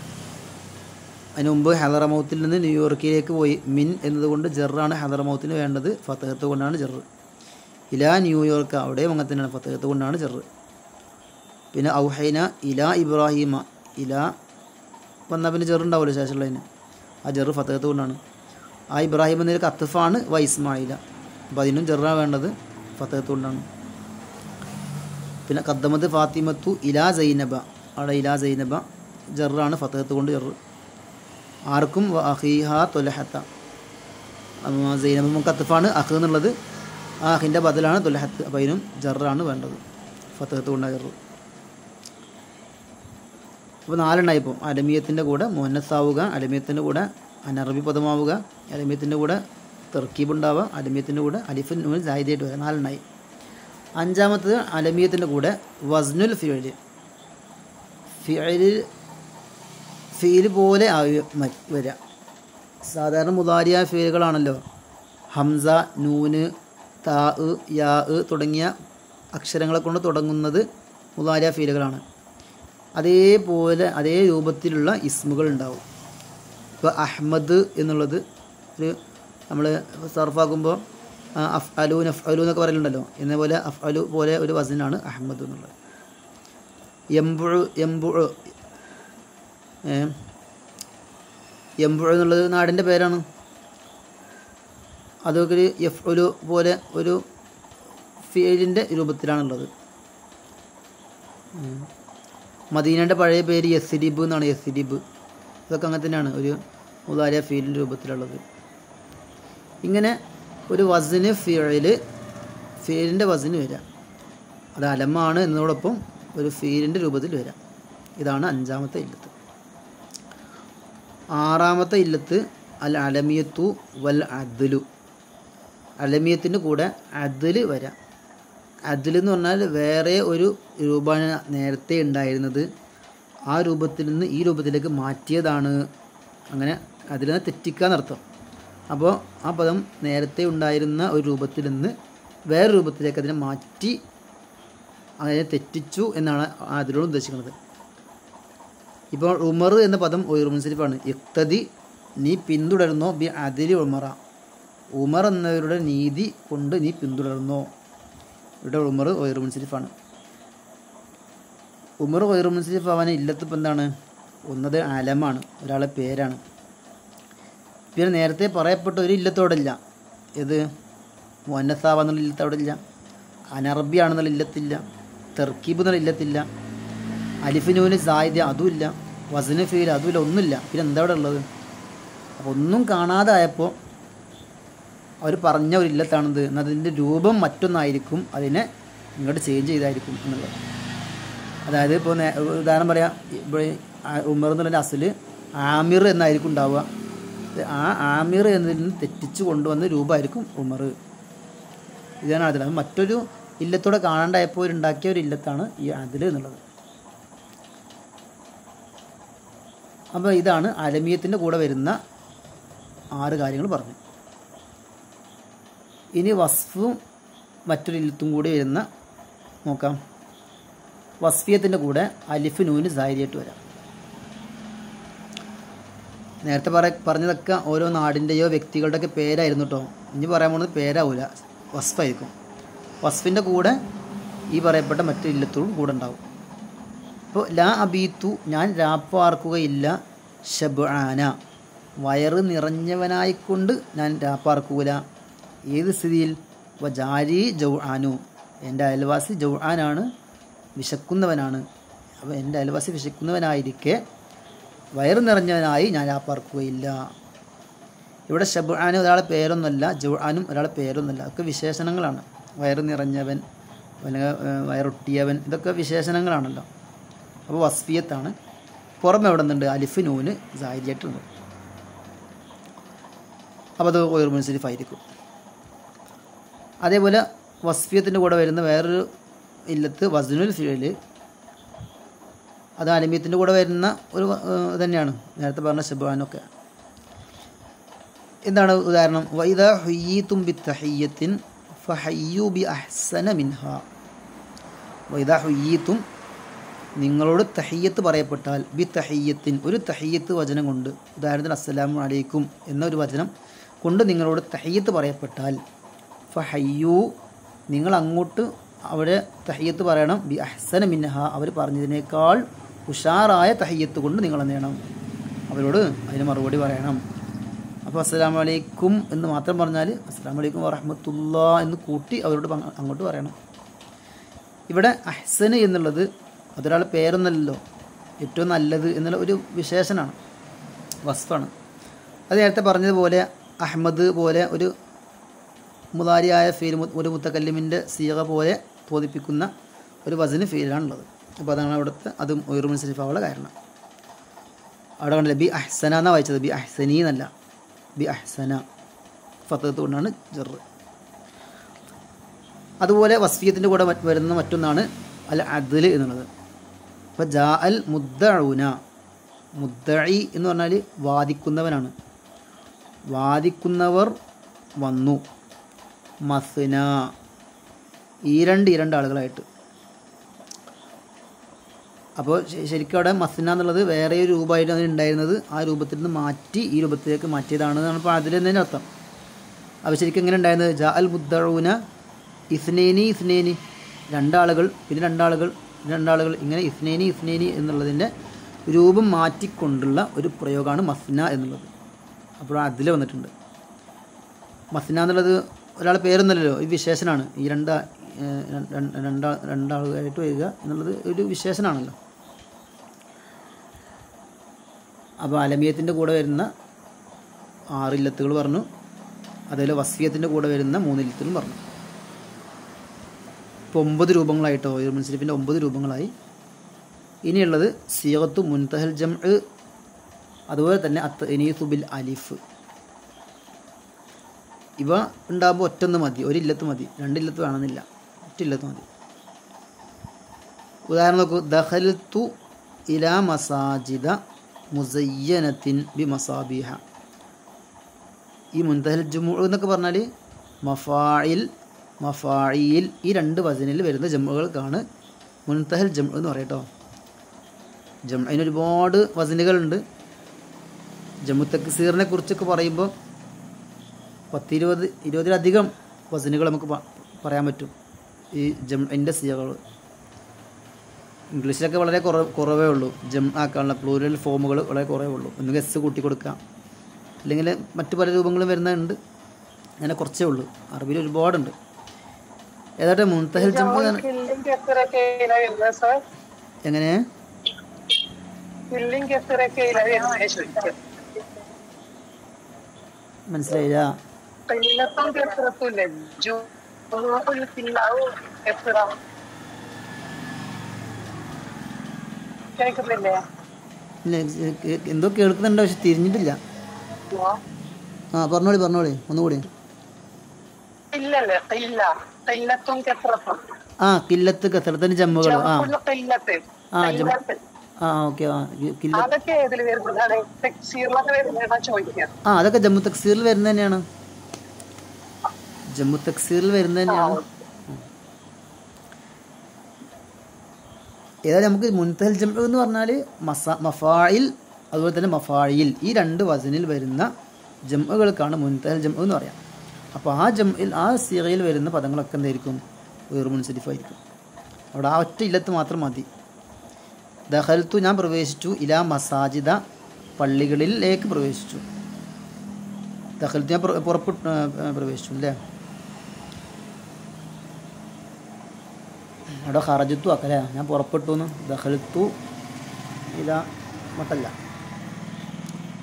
അതിന് മുമ്പ് ഹദറമൗത്തിൽ നിന്ന് ന്യൂയോർക്കിലേക്ക് പോയി. മിൻ എന്നതുകൊണ്ട് ജറാണ് ഹദറമൗത്തിന് വേണ്ടത്, ഫതഹത്ത് കൊണ്ടാണ് ജറ്. ഇലാ ന്യൂയോർക്ക്, അവിടെയും അങ്ങനെ തന്നെയാണ്, ഫതഹത്ത് കൊണ്ടാണ് ജറ്. പിന്നെ ഔഹൈന ഇലാ ഇബ്രാഹിമ, ഇലാ വന്നാൽ പിന്നെ ജറുണ്ടാവുമല്ലോ ശേഷമുള്ളതിന്, ആ ജറ് ഫതഹത്ത് കൊണ്ടാണ്. ആ ഇബ്രാഹിം എന്നതിലേക്ക് അത്തഫാണ് വ ഇസ്മായില, അപ്പോൾ അതിനും ജറാണ് വേണ്ടത്, ഫതഹത്ത് കൊണ്ടാണ്. പിന്നെ ഖദ്ദമത്ത് ഫാത്തിമത്തു ഇലാ സൈനബ, അവിടെ ഇലാ സൈനബ ജറാണ്, ഫതഹത്ത് കൊണ്ട് ജറ്. ആർക്കും അഖീഹ തൊലഹത്ത, സൈനബ മുക്കത്തഫാണ്, അഖ് എന്നുള്ളത് ആ അഖിൻ്റെ ബദലാണ് തൊലഹത്ത്, അപ്പോൾ അതിനും ജറാണ് വേണ്ടത്, ഫതഹത്ത് കൊണ്ടാണ് ജറ്. അപ്പോൾ 4 ഇപ്പോൾ അലമിയത്തിൻ്റെ കൂടെ മുഅന്നസാവുക, അലമിയത്തിൻ്റെ കൂടെ അനറബി പദമാവുക, അലമിയത്തിൻ്റെ കൂടെ തെർക്കീബ് ഉണ്ടാവുക, അലമിയത്തിൻ്റെ കൂടെ അലിഫിൻ നൂൻ സായിദായിട്ട് വരിക. 4 അഞ്ചാമത്തത് അലമിയത്തിൻ്റെ കൂടെ വസ്നുൽ ഫിഅല്. ഫീല് പോലെ വരിക. സാധാരണ മുദാരിയ ഫീലുകളാണല്ലോ, ഹംസ, നൂന്, താ, യാ തുടങ്ങിയ അക്ഷരങ്ങളെ കൊണ്ട് തുടങ്ങുന്നത് മുദാരിയ ഫീലുകളാണ്. അതേപോലെ അതേ രൂപത്തിലുള്ള ഇസ്മുകൾ ഉണ്ടാവും. ഇപ്പോൾ അഹ്മദ് എന്നുള്ളത് ഒരു നമ്മൾ സർഫാക്കുമ്പോൾ അഫ്അലു നഫ്അലു എന്നൊക്കെ പറയുന്നുണ്ടല്ലോ, എന്നപോലെ അഫ്അലു പോലെ ഒരു വസനാണ് അഹ്മദ് എന്നുള്ളത്. എംബുഴ് എന്നുള്ളത് നാടിൻ്റെ പേരാണ്. അതൊക്കെ ഒരു യഫ്ഉലു പോലെ ഒരു ഫീലിൻ്റെ രൂപത്തിലാണുള്ളത്. മദീനയുടെ പഴയ പേര് യസ്രിബ് എന്നാണ്, യസ്രിബ്. ഇതൊക്കെ അങ്ങനെ തന്നെയാണ്, ഒരു മുദാരിയ ഫീലിൻ്റെ രൂപത്തിലുള്ളത്. ഇങ്ങനെ ഒരു വസ്ന് ഫീലിൻ്റെ വസ്ന് വരാം, അത് അലമാണ് എന്നതോടൊപ്പം ഒരു ഫീലിൻ്റെ രൂപത്തിൽ വരാം. ഇതാണ് 5ാമത്തെ ഇല്ലത്ത്. 6ാമത്തെ ഇല്ലത്ത് അൽ അലമിയത്തു വൽ അദ്ലു. അലമിയത്തിൻ്റെ കൂടെ അദ്ല് വരാം. അദ്ല് എന്ന് പറഞ്ഞാൽ വേറെ ഒരു രൂപമാണ് നേരത്തെ ഉണ്ടായിരുന്നത്, ആ രൂപത്തിൽ നിന്ന് ഈ രൂപത്തിലേക്ക് മാറ്റിയതാണ്. അങ്ങനെ അതിൽ നിന്ന് തെറ്റിക്കാന്നർത്ഥം. അപ്പോൾ ആ പദം നേരത്തെ ഉണ്ടായിരുന്ന ഒരു രൂപത്തിൽ നിന്ന് വേറെ രൂപത്തിലേക്ക് അതിനെ മാറ്റി അതിനെ തെറ്റിച്ചു എന്നാണ് അതിലൂടെ ഉദ്ദേശിക്കുന്നത്. ഇപ്പോൾ ഉമർ എന്ന പദം ഒരു മുൻസിരിഫാണ്. ഇഖ്തദി, നീ പിന്തുടരുന്നോ, ബി അദിലി ഉമറ, ഉമർ എന്നവരുടെ നീതി കൊണ്ട് നീ പിന്തുടരുന്നോ. ഇവിടെ ഉമർ ഒരു മുൻസിരിഫാണ്. ഉമർ ഒരു മുൻസിരിഫ് ആവാൻ ഇല്ലത്ത് ഇപ്പം എന്താണ്? ഒന്നത് അലമാണ്, ഒരാളെ പേരാണ്. പിന്നെ നേരത്തെ പറയപ്പെട്ട ഒരു ഇല്ലത്തോടില്ല. ഇത് മുഅന്നസാവ എന്നുള്ള ഇല്ലത്ത് അവിടെ ഇല്ല, അനറബി ആണെന്നുള്ള ഇല്ലത്തില്ല, തെർക്കീബ് എന്നുള്ള ഇല്ലത്തില്ല, അലിഫിനൂന് സായിദ അതുമില്ല, വസ്ന് ഫീൽ അതുമില്ല, ഒന്നുമില്ല. പിന്നെ എന്താ അവിടെ ഉള്ളത്? അപ്പോൾ ഒന്നും കാണാതായപ്പോൾ അവർ പറഞ്ഞ ഒരു ഇല്ലത്താണിത്. എന്നാൽ അതിൻ്റെ രൂപം മറ്റൊന്നായിരിക്കും, അതിനെ ഇങ്ങോട്ട് ചേഞ്ച് ചെയ്തായിരിക്കും എന്നുള്ളത്. അതായത് ഇപ്പോൾ ഉദാഹരണം പറയാം, ഇവിടെ ഉമർ എന്നുള്ളതിൻ്റെ അസല് ആമിർ എന്നായിരിക്കും ഉണ്ടാവുക. ആ ആമിർ എന്നതിൽ നിന്ന് തെറ്റിച്ച് കൊണ്ടുവന്ന രൂപമായിരിക്കും ഉമർ. ഇതാണ് അതിൽ. അത് മറ്റൊരു ഇല്ലത്തോടെ കാണാണ്ടായപ്പോൾ ഉണ്ടാക്കിയ ഒരു ഇല്ലത്താണ് ഈ അതിൽ എന്നുള്ളത്. അപ്പോൾ ഇതാണ് അലമിയത്തിൻ്റെ കൂടെ വരുന്ന 6 കാര്യങ്ങൾ പറഞ്ഞു. ഇനി വസ്ഫും മറ്റൊരു ഇല്ലത്തും കൂടി വരുന്ന നോക്കാം. വസ്ഫിയത്തിൻ്റെ കൂടെ അലിഫ് നൂന് സായിരിയായിട്ട് വരാം. നേരത്തെ പറഞ്ഞതൊക്കെ ഓരോ നാടിൻ്റെയോ വ്യക്തികളുടെയൊക്കെ പേരായിരുന്നു കേട്ടോ. ഇനി പറയാൻ പോകുന്നത് പേരാവില്ല, വസ്ഫായിരിക്കും. വസ്ഫിൻ്റെ കൂടെ ഈ പറയപ്പെട്ട മറ്റു ഇല്ലത്തോടും കൂടെ ഉണ്ടാവും. ഇപ്പോൾ ലാ അബീത്തു, ഞാൻ രാപ്പാർക്കുകയില്ല, ഷബ്ആന, വയറ് നിറഞ്ഞവനായിക്കൊണ്ട് ഞാൻ രാപ്പാർക്കൂല. ഏത് സ്ഥിതിയിൽ? വജാരി ജൗആനു, എൻ്റെ അയൽവാസി ജൗആനാണ്, വിശക്കുന്നവനാണ്. അപ്പോൾ എൻ്റെ അയൽവാസി വിശക്കുന്നവനായിരിക്കെ വയറ് നിറഞ്ഞവനായി ഞാൻ രാപ്പാർക്കുകയില്ല. ഇവിടെ ഷബ്ആന് ഒരാളെ പേരൊന്നുമല്ല, ജൗആനും ഒരാളെ പേരൊന്നുമല്ല, അതൊക്കെ വിശേഷണങ്ങളാണ്. വയറ് നിറഞ്ഞവൻ, വയറൊട്ടിയവൻ, ഇതൊക്കെ വിശേഷണങ്ങളാണല്ലോ. അപ്പോൾ വസ്ഫിയത്താണ്. പുറമെ എവിടെ നിന്നുണ്ട്? അലിഫ് നൂന് സായിരിയായിട്ടുണ്ട്. അപ്പോൾ അത് ഒരു മുൻസിരിഫായിരിക്കും. അതേപോലെ വസ്ഫിയത്തിൻ്റെ കൂടെ വരുന്ന വേറൊരു ഇല്ലത്ത് വസ്നുൽ ഫിഅൽ, അത് അലമിയത്തിൻ്റെ കൂടെ വരുന്ന ഒരു തന്നെയാണ്, നേരത്തെ പറഞ്ഞ ശബ്ആനൊക്കെ. എന്താണ് ഉദാഹരണം? വഇദാ ഹുയ്യീതും ബിത്തഹിയ്യത്തിൻ ഫഹയ്യു ബി അഹ്സന മിൻഹാ. വഇദാ ഹുയ്യീതും, നിങ്ങളോട് തഹിയ്യത്ത് പറയപ്പെട്ടാൽ, ബി തഹിയ്യത്തിൻ, ഒരു തഹിയ്യത്ത് വചനം കൊണ്ട്, ഉദാഹരണത്തിന് അസ്സലാമു അലൈക്കും എന്നൊരു വചനം കൊണ്ട് നിങ്ങളോട് തഹിയ്യത്ത് പറയപ്പെട്ടാൽ, ഫഹയ്യു, നിങ്ങൾ അങ്ങോട്ട് അവിടെ തഹിയ്യത്ത് പറയണം, ബി അഹ്സന മിൻഹ, അവർ പറഞ്ഞതിനേക്കാൾ ഉഷാറായ തഹിയ്യത്ത് കൊണ്ട് നിങ്ങൾ എന്ത് ചെയ്യണം? അവരോട് അതിന് മറുപടി പറയണം. അപ്പോൾ അസ്സലാമു അലൈക്കും എന്ന് മാത്രം പറഞ്ഞാൽ അസ്സലാമു അലൈക്കും വറഹ്മത്തുള്ളാഹി എന്ന് കൂട്ടി അവരോട് അങ്ങോട്ട് പറയണം. ഇവിടെ അഹ്സന് എന്നുള്ളത് അതൊരാളുടെ പേരൊന്നല്ലല്ലോ, ഏറ്റവും നല്ലത് എന്നുള്ള ഒരു വിശേഷനാണ്, വസ്ഫാണ്. അത് നേരത്തെ പറഞ്ഞതുപോലെ അഹ്മദ് പോലെ ഒരു മുദാരിയായ ഫീൽ, ഒരു മുത്തക്കല്ലിമിൻ്റെ സീഗ പോലെ തോന്നിപ്പിക്കുന്ന ഒരു വസ്ന് ഫീലാണുള്ളത്. അപ്പോൾ അതാണ് അവിടുത്തെ അതും ഒരു മുൻസിരിഫാവുള്ള കാരണം. അവിടെ കണ്ടില്ല, ബി അഹ്സന എന്നാണ് വായിച്ചത്, ബി അഹ്സനി എന്നല്ല, ബി അഹ്സന, ഫത്തഹത്ത് കൊണ്ടാണ് ജറ്. അതുപോലെ വസ്ഫിയത്തിൻ്റെ കൂടെ വരുന്ന മറ്റൊന്നാണ് അൽ അദ്ൽ എന്നുള്ളത്. അപ്പോൾ ജാ അൽ മുദ്ദഊന, മുദ്ദഇ എന്ന് പറഞ്ഞാൽ വാദിക്കുന്നവനാണ്, വാദിക്കുന്നവർ വന്നു. മസ്ന, ഈ രണ്ട് ആളുകളായിട്ട്. അപ്പോൾ ശരിക്കും അവിടെ മസ്ന എന്നുള്ളത് വേറെ ഒരു രൂപമായിട്ട് അതിന് ഉണ്ടായിരുന്നത്, ആ രൂപത്തിൽ നിന്ന് മാറ്റി ഈ രൂപത്തിലേക്ക് മാറ്റിയതാണെന്നാണ് ഇപ്പോൾ അതിൽ തന്നെ അർത്ഥം. അപ്പോൾ ശരിക്കും എങ്ങനെ ഉണ്ടായിരുന്നത്? ജാ അൽ മുദ്ദഊന ഇസ്നേനി ഇസ്നേനി, 2 ആളുകൾ, പിന്നെ 2 ആളുകൾ, 2 ആളുകൾ, ഇങ്ങനെ ഇസ്നേനി ഇസ്നേനി എന്നുള്ളതിൻ്റെ രൂപം മാറ്റിക്കൊണ്ടുള്ള ഒരു പ്രയോഗമാണ് മസ്ന എന്നുള്ളത്. അപ്പോൾ അതിൽ വന്നിട്ടുണ്ട്. മസ്ന എന്നുള്ളത് ഒരാളെ പേരൊന്നുമല്ലല്ലോ, ഈ വിശേഷനാണ്. ഈ രണ്ടാളുകളായിട്ട് വരിക എന്നുള്ളത് ഒരു വിശേഷനാണല്ലോ. അപ്പോൾ അലമിയത്തിൻ്റെ കൂടെ വരുന്ന 6 ഇല്ലത്തുകൾ പറഞ്ഞു. അതേപോലെ വസ്ഫിയത്തിൻ്റെ കൂടെ വരുന്ന 3 ഇല്ലത്തിലും പറഞ്ഞു. ഇപ്പോൾ 9 രൂപങ്ങളായിട്ടോ ഗൈറു മുൻസരിഫിൻ്റെ 9 രൂപങ്ങളായി. ഇനിയുള്ളത് സിയഗത്തു മുൻതഹൽ ജംഅ്, അതുപോലെ തന്നെ അത്അനീസു ബിൽ അലിഫ്. ഇവ ഉണ്ടാകുമ്പോൾ ഒറ്റൊന്ന് മതി, ഒരു ഇല്ലത്ത് മതി, 2 ഇല്ലത്ത് വേണമെന്നില്ല, ഒറ്റ ഇല്ലത്ത് മതി. ഉദാഹരണം നോക്കൂ, ദഖൽതു ഇലാ മസാജിദ മുസയ്യനത്തിൻ ബി മസാബിഹ. ഈ മുൻതഹൽ ജുമു എന്നൊക്കെ പറഞ്ഞാൽ മഫായിൽ ഈ 2 വസനിൽ വരുന്ന ജമ്മുകൾക്കാണ് മുൻതഹൽ ജംഅ് എന്ന് പറയട്ടോ. ജംഅിന് ഒരുപാട് വസനുകളുണ്ട്. ജമ്മു തക്സീറിനെ കുറിച്ചൊക്കെ പറയുമ്പോൾ 10-20-20ലധികം വസനുകൾ നമുക്ക് പറയാൻ പറ്റും. ഈ ജംഅിൻ്റെ സിയകൾ ഇംഗ്ലീഷിലൊക്കെ വളരെ കുറവേ ഉള്ളൂ. ജം ആക്കാനുള്ള പ്ലൂരൽ ഫോമുകൾ വളരെ കുറവേ ഉള്ളൂ. ഒന്നുകിൽ എസ് കൂട്ടി കൊടുക്കാം, അല്ലെങ്കിൽ മറ്റു പല രൂപങ്ങളും വരുന്നുണ്ട്. അങ്ങനെ കുറച്ചേ ഉള്ളൂ. അറബിയിൽ ഒരുപാടുണ്ട്. ഏതാട്ടെ മുൻതഹൽ ജംഅ് എങ്ങനെ മനസ്സിലായില്ല? എന്തോ കേൾക്കുന്നുണ്ടോ, പക്ഷെ തിരിഞ്ഞിട്ടില്ല. ആ പറഞ്ഞോളി ഒന്നുകൂടി. ആ കില്ലത്ത് കസറത്തിന് ജമ്മുകൾ. ഓക്കെ. അതൊക്കെ ജമ്മു തക്സീറിൽ വരുന്നത് തന്നെയാണ്. ഏതായാലും നമുക്ക് മുൻതഹൽ ജംഅ് എന്ന് പറഞ്ഞാൽ മഫായിൽ അതുപോലെ തന്നെ മഫായിൽ ഈ 2 വസനിൽ വരുന്ന ജംഅുകൾക്കാണ് മുൻതഹൽ ജംഅ് എന്ന് പറയാം. അപ്പോൾ ആ ജംഇൽ ആ സിഗയിൽ വരുന്ന പദങ്ങളൊക്കെ എന്തായിരിക്കും? ഗൈറു മുൻസരിഫായിരിക്കും. അവിടെ ആ ഒറ്റ ഇല്ലത്ത് മാത്രം മതി. ദഖൽതു ഞാൻ പ്രവേശിച്ചു, ഇലാ മസാജിദ പള്ളികളിലേക്ക് പ്രവേശിച്ചു. ദഖൽതു ഞാൻ പ്രവേശിച്ചു അല്ലേ. അവിടെ ഖറജത്തു ആക്കല്ലേ, ഞാൻ പുറപ്പെട്ടു എന്ന്. ദഖൽതു ഇലാ മട്ടല്ല,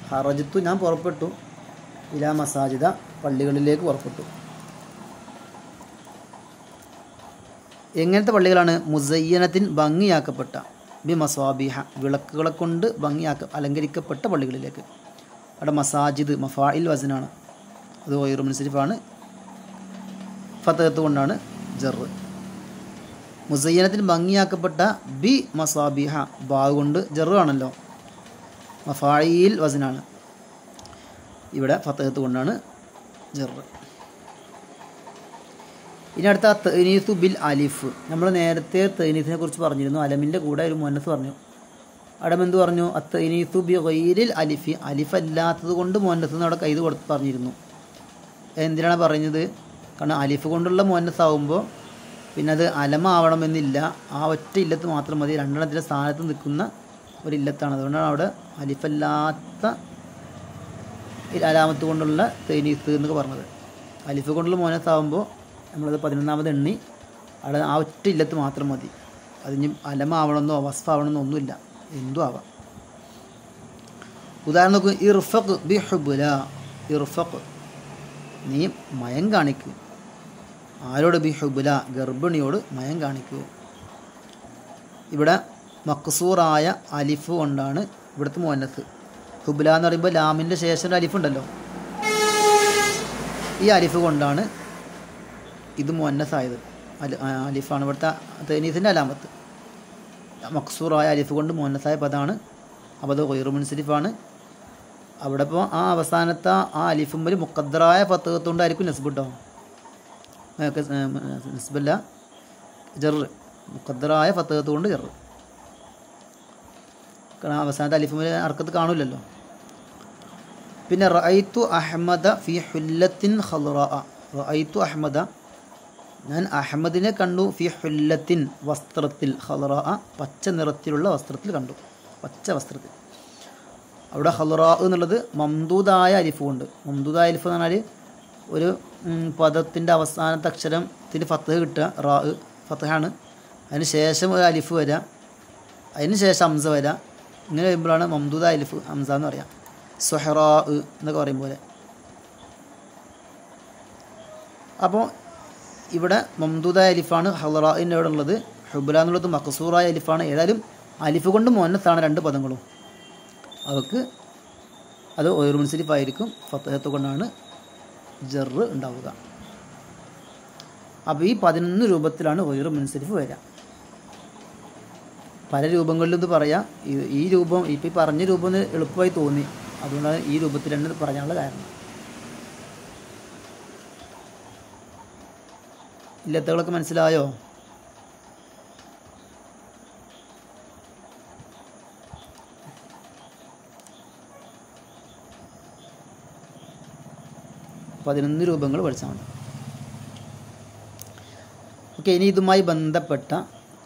ഖറജത്തു ഞാൻ പുറപ്പെട്ടു, ഇലാ മസാജിദ പള്ളികളിലേക്ക് പുറപ്പെട്ടു. എങ്ങനത്തെ പള്ളികളാണ്? മുസയ്യനത്തിൻ ഭംഗിയാക്കപ്പെട്ട, ബി മസാബിഹ വിളക്കുകളെ കൊണ്ട് അലങ്കരിക്കപ്പെട്ട പള്ളികളിലേക്ക്. അവിടെ മസാജിദ് മഫായിൽ വസനാണ്, അത് ഗൈറു മുൻസരിഫാണ്, ഫതഹത്ത് കൊണ്ടാണ് ജറ്. മുസയ്യനത്തിന് ഭംഗിയാക്കപ്പെട്ട ബി മസാബിഹ ബാ കൊണ്ട് ജറ് ആണല്ലോ, മഫായിൽ വസനാണ്, ഇവിടെ ഫതഹത്ത് കൊണ്ടാണ് ജറ്. ഇനി അടുത്ത തഅനീസു ബിൽ അലിഫ്. നമ്മൾ നേരത്തെ തഅനീസിനെ കുറിച്ച് പറഞ്ഞിരുന്നു. അലമിൻ്റെ കൂടെ ഒരു മുഅന്നസ് പറഞ്ഞു. അവിടെ എന്ത് പറഞ്ഞു? തഅനീസു ബി ഗൈരിൽ അലിഫി, അലിഫ് അല്ലാത്തത് കൊണ്ട് മുഅന്നസ് എന്ന് അവിടെ കൈത് കൊടുത്ത് പറഞ്ഞിരുന്നു. എന്തിനാണ് പറഞ്ഞത്? കാരണം അലിഫ് കൊണ്ടുള്ള മുഅന്നസ് ആവുമ്പോൾ പിന്നെ അത് അലമാവണമെന്നില്ല, ആ ഒറ്റ ഇല്ലത്ത് മാത്രം മതി. 2 സ്ഥാനത്ത് നിൽക്കുന്ന ഒരു ഇല്ലത്താണ്. അതുകൊണ്ടാണ് അവിടെ അലിഫല്ലാത്ത അലാമത്ത് കൊണ്ടുള്ള തഅനീസ് എന്നൊക്കെ പറഞ്ഞത്. അലിഫ് കൊണ്ടുള്ള മുഅന്നസ് ആവുമ്പോൾ നമ്മളത് 11ാമത് എണ്ണി അവിടെ ആ ഒറ്റ ഇല്ലത്ത് മാത്രം മതി. അതിന് അലമാവണമെന്നോ വസ്ഫാവണമെന്നോ ഒന്നുമില്ല, എന്തും ആവാം. ഉദാഹരണം നോക്കൂ, ഇർഫഖ് ബി ഹുബുല. ഇർഫഖ് നീ മയം കാണിക്കുക. ആരോട്? ബി ഹുബുല ഗർഭിണിയോട് മയം കാണിക്കുക. ഇവിടെ മക്സൂറായ അലിഫ് കൊണ്ടാണ് ഇവിടുത്തെ മുഅന്നസ്. ഹുബുല എന്ന് പറയുമ്പോൾ ലാമിൻ്റെ ശേഷം ഒരു അലിഫ് ഉണ്ടല്ലോ, ഈ അലിഫ് കൊണ്ടാണ് ഇത് മുഅന്നസായത്. അലിഫാണ് ഇവിടുത്തെ തഅനീസിൻ്റെ അലാമത്ത്. മക്സൂറായ അലിഫ് കൊണ്ട് മുഅന്നസായ പദമാണ്. അപ്പോൾ അത് ഗൈറു മുൻസരിഫാണ്. അവിടെ ഇപ്പോൾ ആ അവസാനത്തെ ആ അലിഫുമ്മൽ മുഖദ്ദറായ ഫതഹത്തുകൊണ്ടായിരിക്കും നസ്ബ് കേട്ടോ, നസ്ബല്ല ജറ്, മുഖദ്ദറായ ഫതഹത്ത് കൊണ്ട് ജറ്. കാരണം അവസാനത്തെ അലിഫുമ്മൽ അർക്കത്ത് കാണില്ലല്ലോ. പിന്നെ റഅയ്തു അഹ്മദ ഫി ഹുല്ലത്തിൻ ഖളറാഅ. റഅയ്തു അഹ്മദ ഞാൻ അഹമ്മദിനെ കണ്ടു, ഫി ഹുല്ലത്തിൻ വസ്ത്രത്തിൽ, ഖളറാഅ പച്ച നിറത്തിലുള്ള വസ്ത്രത്തിൽ കണ്ടു, പച്ച വസ്ത്രത്തിൽ. അവിടെ ഖളറാ എന്നുള്ളത് മംദൂദായ അലിഫ് കൊണ്ട്. മംദൂദായ അലിഫ് എന്ന് പറഞ്ഞാൽ ഒരു പദത്തിൻ്റെ അവസാനത്തെ അക്ഷരത്തിന് ഫത്തഹ് കിട്ടുക, റാ ഫത്തഹാണ്, അതിന് ശേഷം ഒരു അലിഫ് വരിക, അതിന് ശേഷം ഹംസ വരിക. ഇങ്ങനെ വരുമ്പോഴാണ് മംദൂദായ അലിഫ് ഹംസ എന്ന് പറയാം. സുഹറാ എന്നൊക്കെ പറയും പോലെ. അപ്പോൾ ഇവിടെ മംദൂദായ അലിഫാണ് ഹളറാഇൻ്റെ അവിടെ ഉള്ളത്. ഹുബുല എന്നുള്ളത് മഖസൂറായ അലിഫാണ്. ഏതായാലും അലിഫ് കൊണ്ട് മുഅന്നത്താണ് രണ്ട് പദങ്ങളും. അവർക്ക് അത് ഗൈറു മുൻസരിഫ് ആയിരിക്കും. ഫത്ഹത്ത് കൊണ്ടാണ് ജറ് ഉണ്ടാവുക. അപ്പോൾ ഈ 11 രൂപത്തിലാണ് ഗൈറു മുൻസരിഫ് വരിക. പല രൂപങ്ങളിലും ഇത് പറയാം. ഈ രൂപം ഇപ്പോൾ ഈ പറഞ്ഞ രൂപം എളുപ്പമായി തോന്നി, അതുകൊണ്ടാണ് ഈ രൂപത്തിൽ തന്നെ പറയാനുള്ള കാരണം. ഇല്ലത്തുകളൊക്കെ മനസ്സിലായോ? അപ്പോൾ 11 രൂപങ്ങൾ പഠിച്ചാൽ മതി. ഓക്കെ, ഇനി ഇതുമായി ബന്ധപ്പെട്ട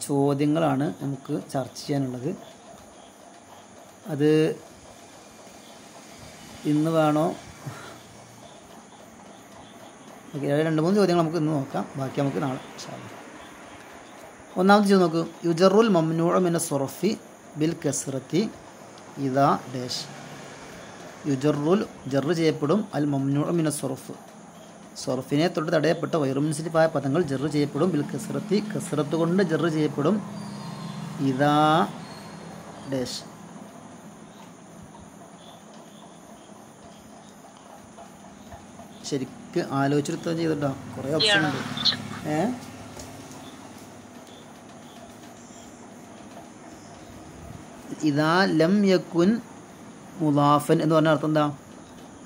ചോദ്യങ്ങളാണ് നമുക്ക് ചർച്ച ചെയ്യാനുള്ളത്. അത് ഇന്ന് വേണോ? ഓക്കെ, 2-3 ചോദ്യങ്ങൾ നമുക്ക് ഇന്ന് നോക്കാം, ബാക്കി നമുക്ക് നാളെ. ഒന്നാമത്തെ ചോദ്യം നോക്കൂ. യുജറുൽ മംനൂഉ മിന സ്വറഫി ബിൽ കസ്റത്തി ഇദാ ഡാഷ്. യുജറുൽ ജറ് ചെയ്യപ്പെടും, അൽ മംനൂഉ മിന സ്വറഫ് സ്വറഫിനെ തൊട്ട് തടയപ്പെട്ട ഗൈറു മുൻസരിഫായ പദങ്ങൾ ജറ് ചെയ്യപ്പെടും, ബിൽ കസ്റത്തി കസ്റത്ത് കൊണ്ട് ജറ് ചെയ്യപ്പെടും, ഇദാ ഡാഷ്. ശരിക്ക് ആലോചിച്ചെടുത്താൽ ചെയ്തിട്ടോ, കുറേ ഓപ്ഷൻ ഉണ്ട്. ഇദാ ലം യകുൻ മുദാഫൻ എന്ന് പറഞ്ഞ അർത്ഥം എന്താ?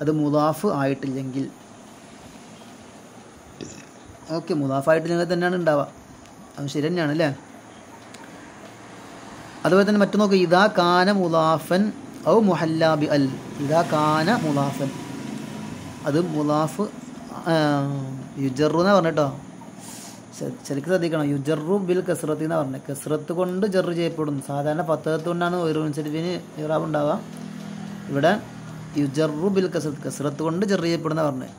അത് മുദാഫ് ആയിട്ടില്ലെങ്കിൽ. ഓക്കെ, മുദാഫ് ആയിട്ടില്ലെങ്കിൽ തന്നെയാണ് ഉണ്ടാവുക, അത് ശരി തന്നെയാണ് അല്ലേ. അതുപോലെ തന്നെ മറ്റു നോക്കുക. ഇദാ കാന മുദാഫൻ ഔ മുഹല്ലാ ബി അൽ. ഇദാ കാന മുദാഫൻ, അത് മുദാഫ് യുജറു എന്നാണ് പറഞ്ഞിട്ടോ, ശരിക്കും ശ്രദ്ധിക്കണം. യുജറു ബിൽ കസ്റത്തി എന്നാണ് പറഞ്ഞത്. കസ്റത്ത് കൊണ്ട് ജറ് ചെയ്യപ്പെടും. സാധാരണ ഫത്ഹത്ത് കൊണ്ടാണ് ഗൈറു മുൻസരിഫിന് ഇറാബ് ഉണ്ടാവുക. ഇവിടെ യുജറു ബിൽ കസ്റത്ത്, കസ്റത്ത് കൊണ്ട് ജറ് ചെയ്യപ്പെടുന്ന പറഞ്ഞത്.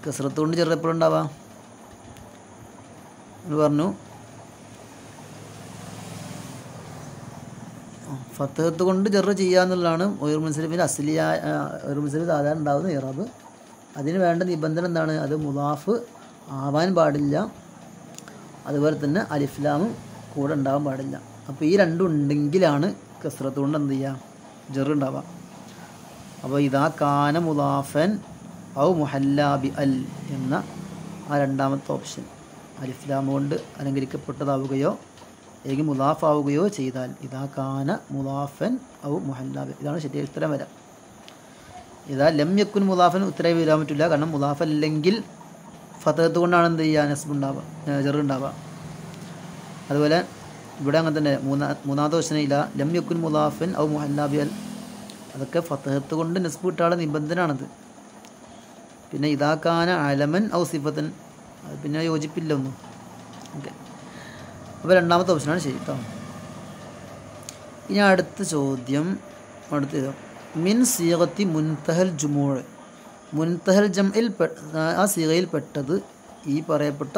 കസ്റത്ത് കൊണ്ട് ജറ് എപ്പോഴുണ്ടാവുക എന്ന് പറഞ്ഞു. ഫത്ഹത്ത് കൊണ്ട് ജറ് ചെയ്യുക എന്നുള്ളതാണ് ഗൈറു മുൻസരിഫിൻ്റെ അസ്ലിയായ ഗൈറു മുൻസരിഫ് സാധാരണ ഉണ്ടാകുന്ന ഇറാബ്. അതിന് വേണ്ട നിബന്ധന എന്താണ്? അത് മുദാഫ് ആവാൻ പാടില്ല, അതുപോലെ തന്നെ അലിഫ്ലാമും കൂടെ ഉണ്ടാവാൻ പാടില്ല. അപ്പോൾ ഈ രണ്ടും ഉണ്ടെങ്കിലാണ് കസ്റത്ത് കൊണ്ട് എന്ത് ചെയ്യുക? ജറ് ഉണ്ടാവുക. അപ്പോൾ ഇദാ കാന മുദാഫൻ ഔ മുഹല്ലാ ബി അൽ എന്ന ആ രണ്ടാമത്തെ ഓപ്ഷൻ അലിഫ്ലാം കൊണ്ട് അലങ്കരിക്കപ്പെട്ടതാവുകയോ അല്ലെങ്കിൽ മുദാഫ് ആവുകയോ ചെയ്താൽ ഇദാ കാന മുദാഫൻ ഔ മുഹല്ലാ ബി, ഇതാണ് ശരിയായ ഉത്തരം വരാം. ഇദാ ലം യക്കുൻ മുദാഫൻ ഉത്തരവ് വരാൻ പറ്റില്ല, കാരണം മുദാഫ് അല്ലെങ്കിൽ ഫത്ഹത്ത് കൊണ്ടാണ് എന്ത് ചെയ്യുക? നസ്ബ് ഉണ്ടാവുക, ജറ് ഉണ്ടാവുക. അതുപോലെ ഇവിടെ അങ്ങനെ തന്നെ മൂന്നാമത്തെ ഓപ്ഷൻ ഇല്ല ലം യക്കുൻ മുദാഫൻ ഔ മുഹല്ലാ ബി അൽ, അതൊക്കെ ഫത്ഹത്ത് കൊണ്ട് നസ്ബ് ഇട്ടാനുള്ള നിബന്ധനയാണത്. പിന്നെ ഇദാ കാന അലമൻ ഔ സിഫത്തൻ, അത് പിന്നെ യോജിപ്പില്ല ഒന്നും. ഓക്കെ, അപ്പോൾ രണ്ടാമത്തെ ഓപ്ഷനാണ് ശരി കേട്ടോ. ഇനി അടുത്ത ചോദ്യം, അടുത്ത മിൻ സീഗത്തി മുൻതഹൽ ജുമൂഅ്. മുൻതഹൽ ജംഇൽ ആ സീഗയിൽ പെട്ടത് ഈ പറയപ്പെട്ട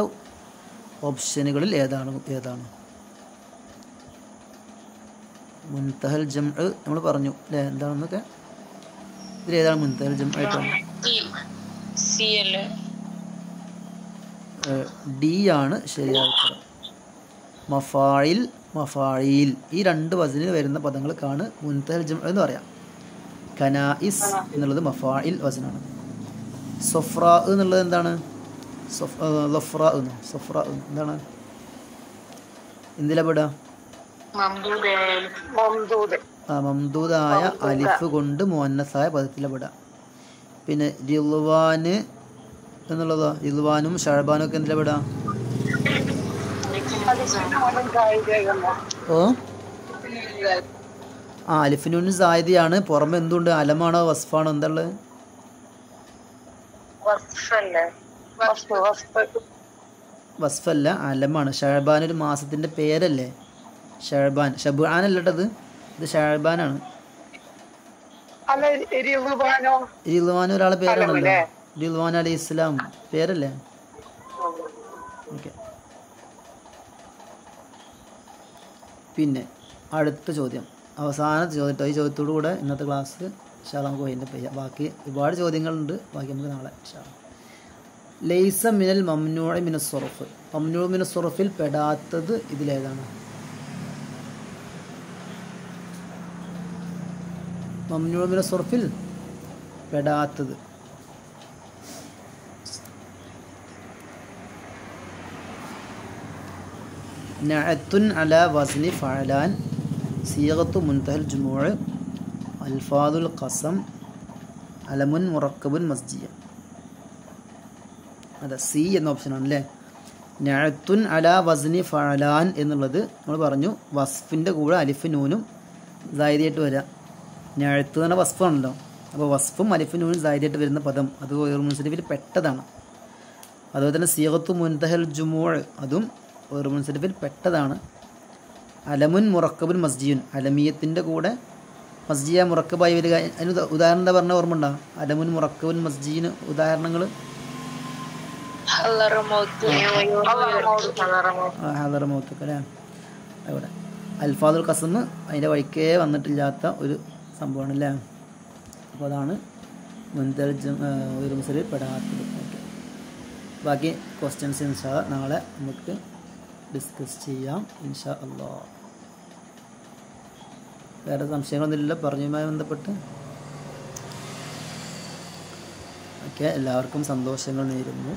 ഓപ്ഷനുകളിൽ ഏതാണ്? മുൻതഹൽ ജംഇ നമ്മൾ പറഞ്ഞു അല്ലേ, എന്താണെന്നൊക്കെ. ഇതിൽ ഏതാണ് മുൻതഹൽ ജംഇ ആയിട്ടാണ്? ഡി ആണ് ശരിയായ ഉത്തരം. മഫായിൽ ഈ രണ്ട് വസനിൽ വരുന്ന പദങ്ങൾക്കാണ് മുൻതഹൽ ജംഇ എന്ന് പറയാം. കനായിസ് എന്നുള്ളത് മഫായിൽ വസനാണ്. സൊഫ്ര എന്നുള്ളത് എന്താണ്? ലഫ്ര എന്താണ്? എന്തിലാ പെടുക? മംദൂദായ അലിഫ് കൊണ്ട് മുഅന്നസായ പദത്തിലെ പെടുക. പിന്നെ റിദ്വാന് എന്നുള്ളതോ? റിദ്വാനും ഷഅബാനും ഒക്കെ എന്തിലാ പെടുക? ഓ അലിഫിനൂന് സായിദിയാണ്. പുറമെ എന്തുണ്ട്? അലമാണോ വസ്ഫാണോ? എന്തുള്ളത്? വസ്ഫല്ല, അലമാണ്. ഷഅബാൻ ഒരു മാസത്തിന്റെ പേരല്ലേ? ഷഅബാൻ, ഷബ്ആൻ അല്ലട്ടത്, ഇത് ഷഅബാനാണ്. റിദ്വാൻ ഒരാളെ പേരാണല്ലോ, റിദ്വാൻ അലൈഹി ഇസ്ലാം പേരല്ലേ? ഓക്കെ, പിന്നെ അടുത്ത ചോദ്യം, അവസാനത്തെ ചോദ്യം. ഈ ചോദ്യത്തോടു കൂടെ ഇന്നത്തെ ക്ലാസ് ഇൻഷാ അല്ലാഹ് നമുക്ക് വൈൻഡപ്പ് ചെയ്യാം. ബാക്കി ഒരുപാട് ചോദ്യങ്ങളുണ്ട്, ബാക്കി നമുക്ക് നാളെ ഇൻഷാ അല്ലാഹ്. ലൈസ മിനൽ മംനൂഇ മിനസ് സ്വറഫ്. മംനൂഇ മിനസ് സ്വറഫിൽ പെടാത്തത് ഇതിലേതാണ്? മംനൂഇ മിനസ് സ്വറഫിൽ പെടാത്തത് നഅത്തുൻ അലാ വസ്നി ഫഅലാൻ, സീഗത്തു മുൻതഹൽ ജുമൂഅ്, അൽഫാദുൽ ഖസം, അലമുൻ മുറക്കബുൻ മസ്ജിയ. അതെ, സി എന്ന ഓപ്ഷനാണ് അല്ലേ. നഅത്തുൻ അലാ വസ്നി ഫഅലാൻ എന്നുള്ളത് നമ്മൾ പറഞ്ഞു വസ്ഫിൻ്റെ കൂടെ അലിഫ് നൂനും സായിദിയായിട്ട് വരിക. നഅത്ത് എന്ന് പറഞ്ഞാൽ വസ്ഫാണല്ലോ. അപ്പോൾ വസ്ഫും അലിഫ് നൂനും സായിദിയായിട്ട് വരുന്ന പദം അത് ഗൈറു മുൻസരിഫിൽ പെട്ടതാണ്. അതുപോലെ തന്നെ സീഗത്തു മുൻതഹൽ ജുമൂഅ് അതും ഗൈറു മുൻസരിഫിൽ പെട്ടതാണ്. അലമുൻ മുറക്കബുൻ മസ്ജിയുൻ, അലമിയത്തിൻ്റെ കൂടെ മസ്ജിയ മുറക്കബായി വരിക. അതിന് ഉദാഹരണം എന്താ പറഞ്ഞ ഓർമ്മ ഉണ്ടോ? അലമുൻ മുറക്കബുൻ മസ്ജിന് ഉദാഹരണങ്ങൾ ഹദറമൗത്ത് അല്ലേ. അവിടെ അൽഫാദുൽ ഖസം അതിൻ്റെ വഴിക്കേ വന്നിട്ടില്ലാത്ത ഒരു സംഭവമാണ് അല്ലേ. അപ്പോൾ അതാണ് ഒരു മുസ്ലിം പെടാത്തത്. ഓക്കെ, ബാക്കി ക്വസ്റ്റ്യൻസ് ഇൻഷാ നാളെ നമുക്ക് ഡിസ്കസ് ചെയ്യാം ഇൻഷാ അല്ലാഹ്. വേറെ സംശയങ്ങളൊന്നുമില്ല പറഞ്ഞതുമായി ബന്ധപ്പെട്ട്? ഓക്കെ, എല്ലാവർക്കും സന്തോഷങ്ങൾ നേരുന്നു.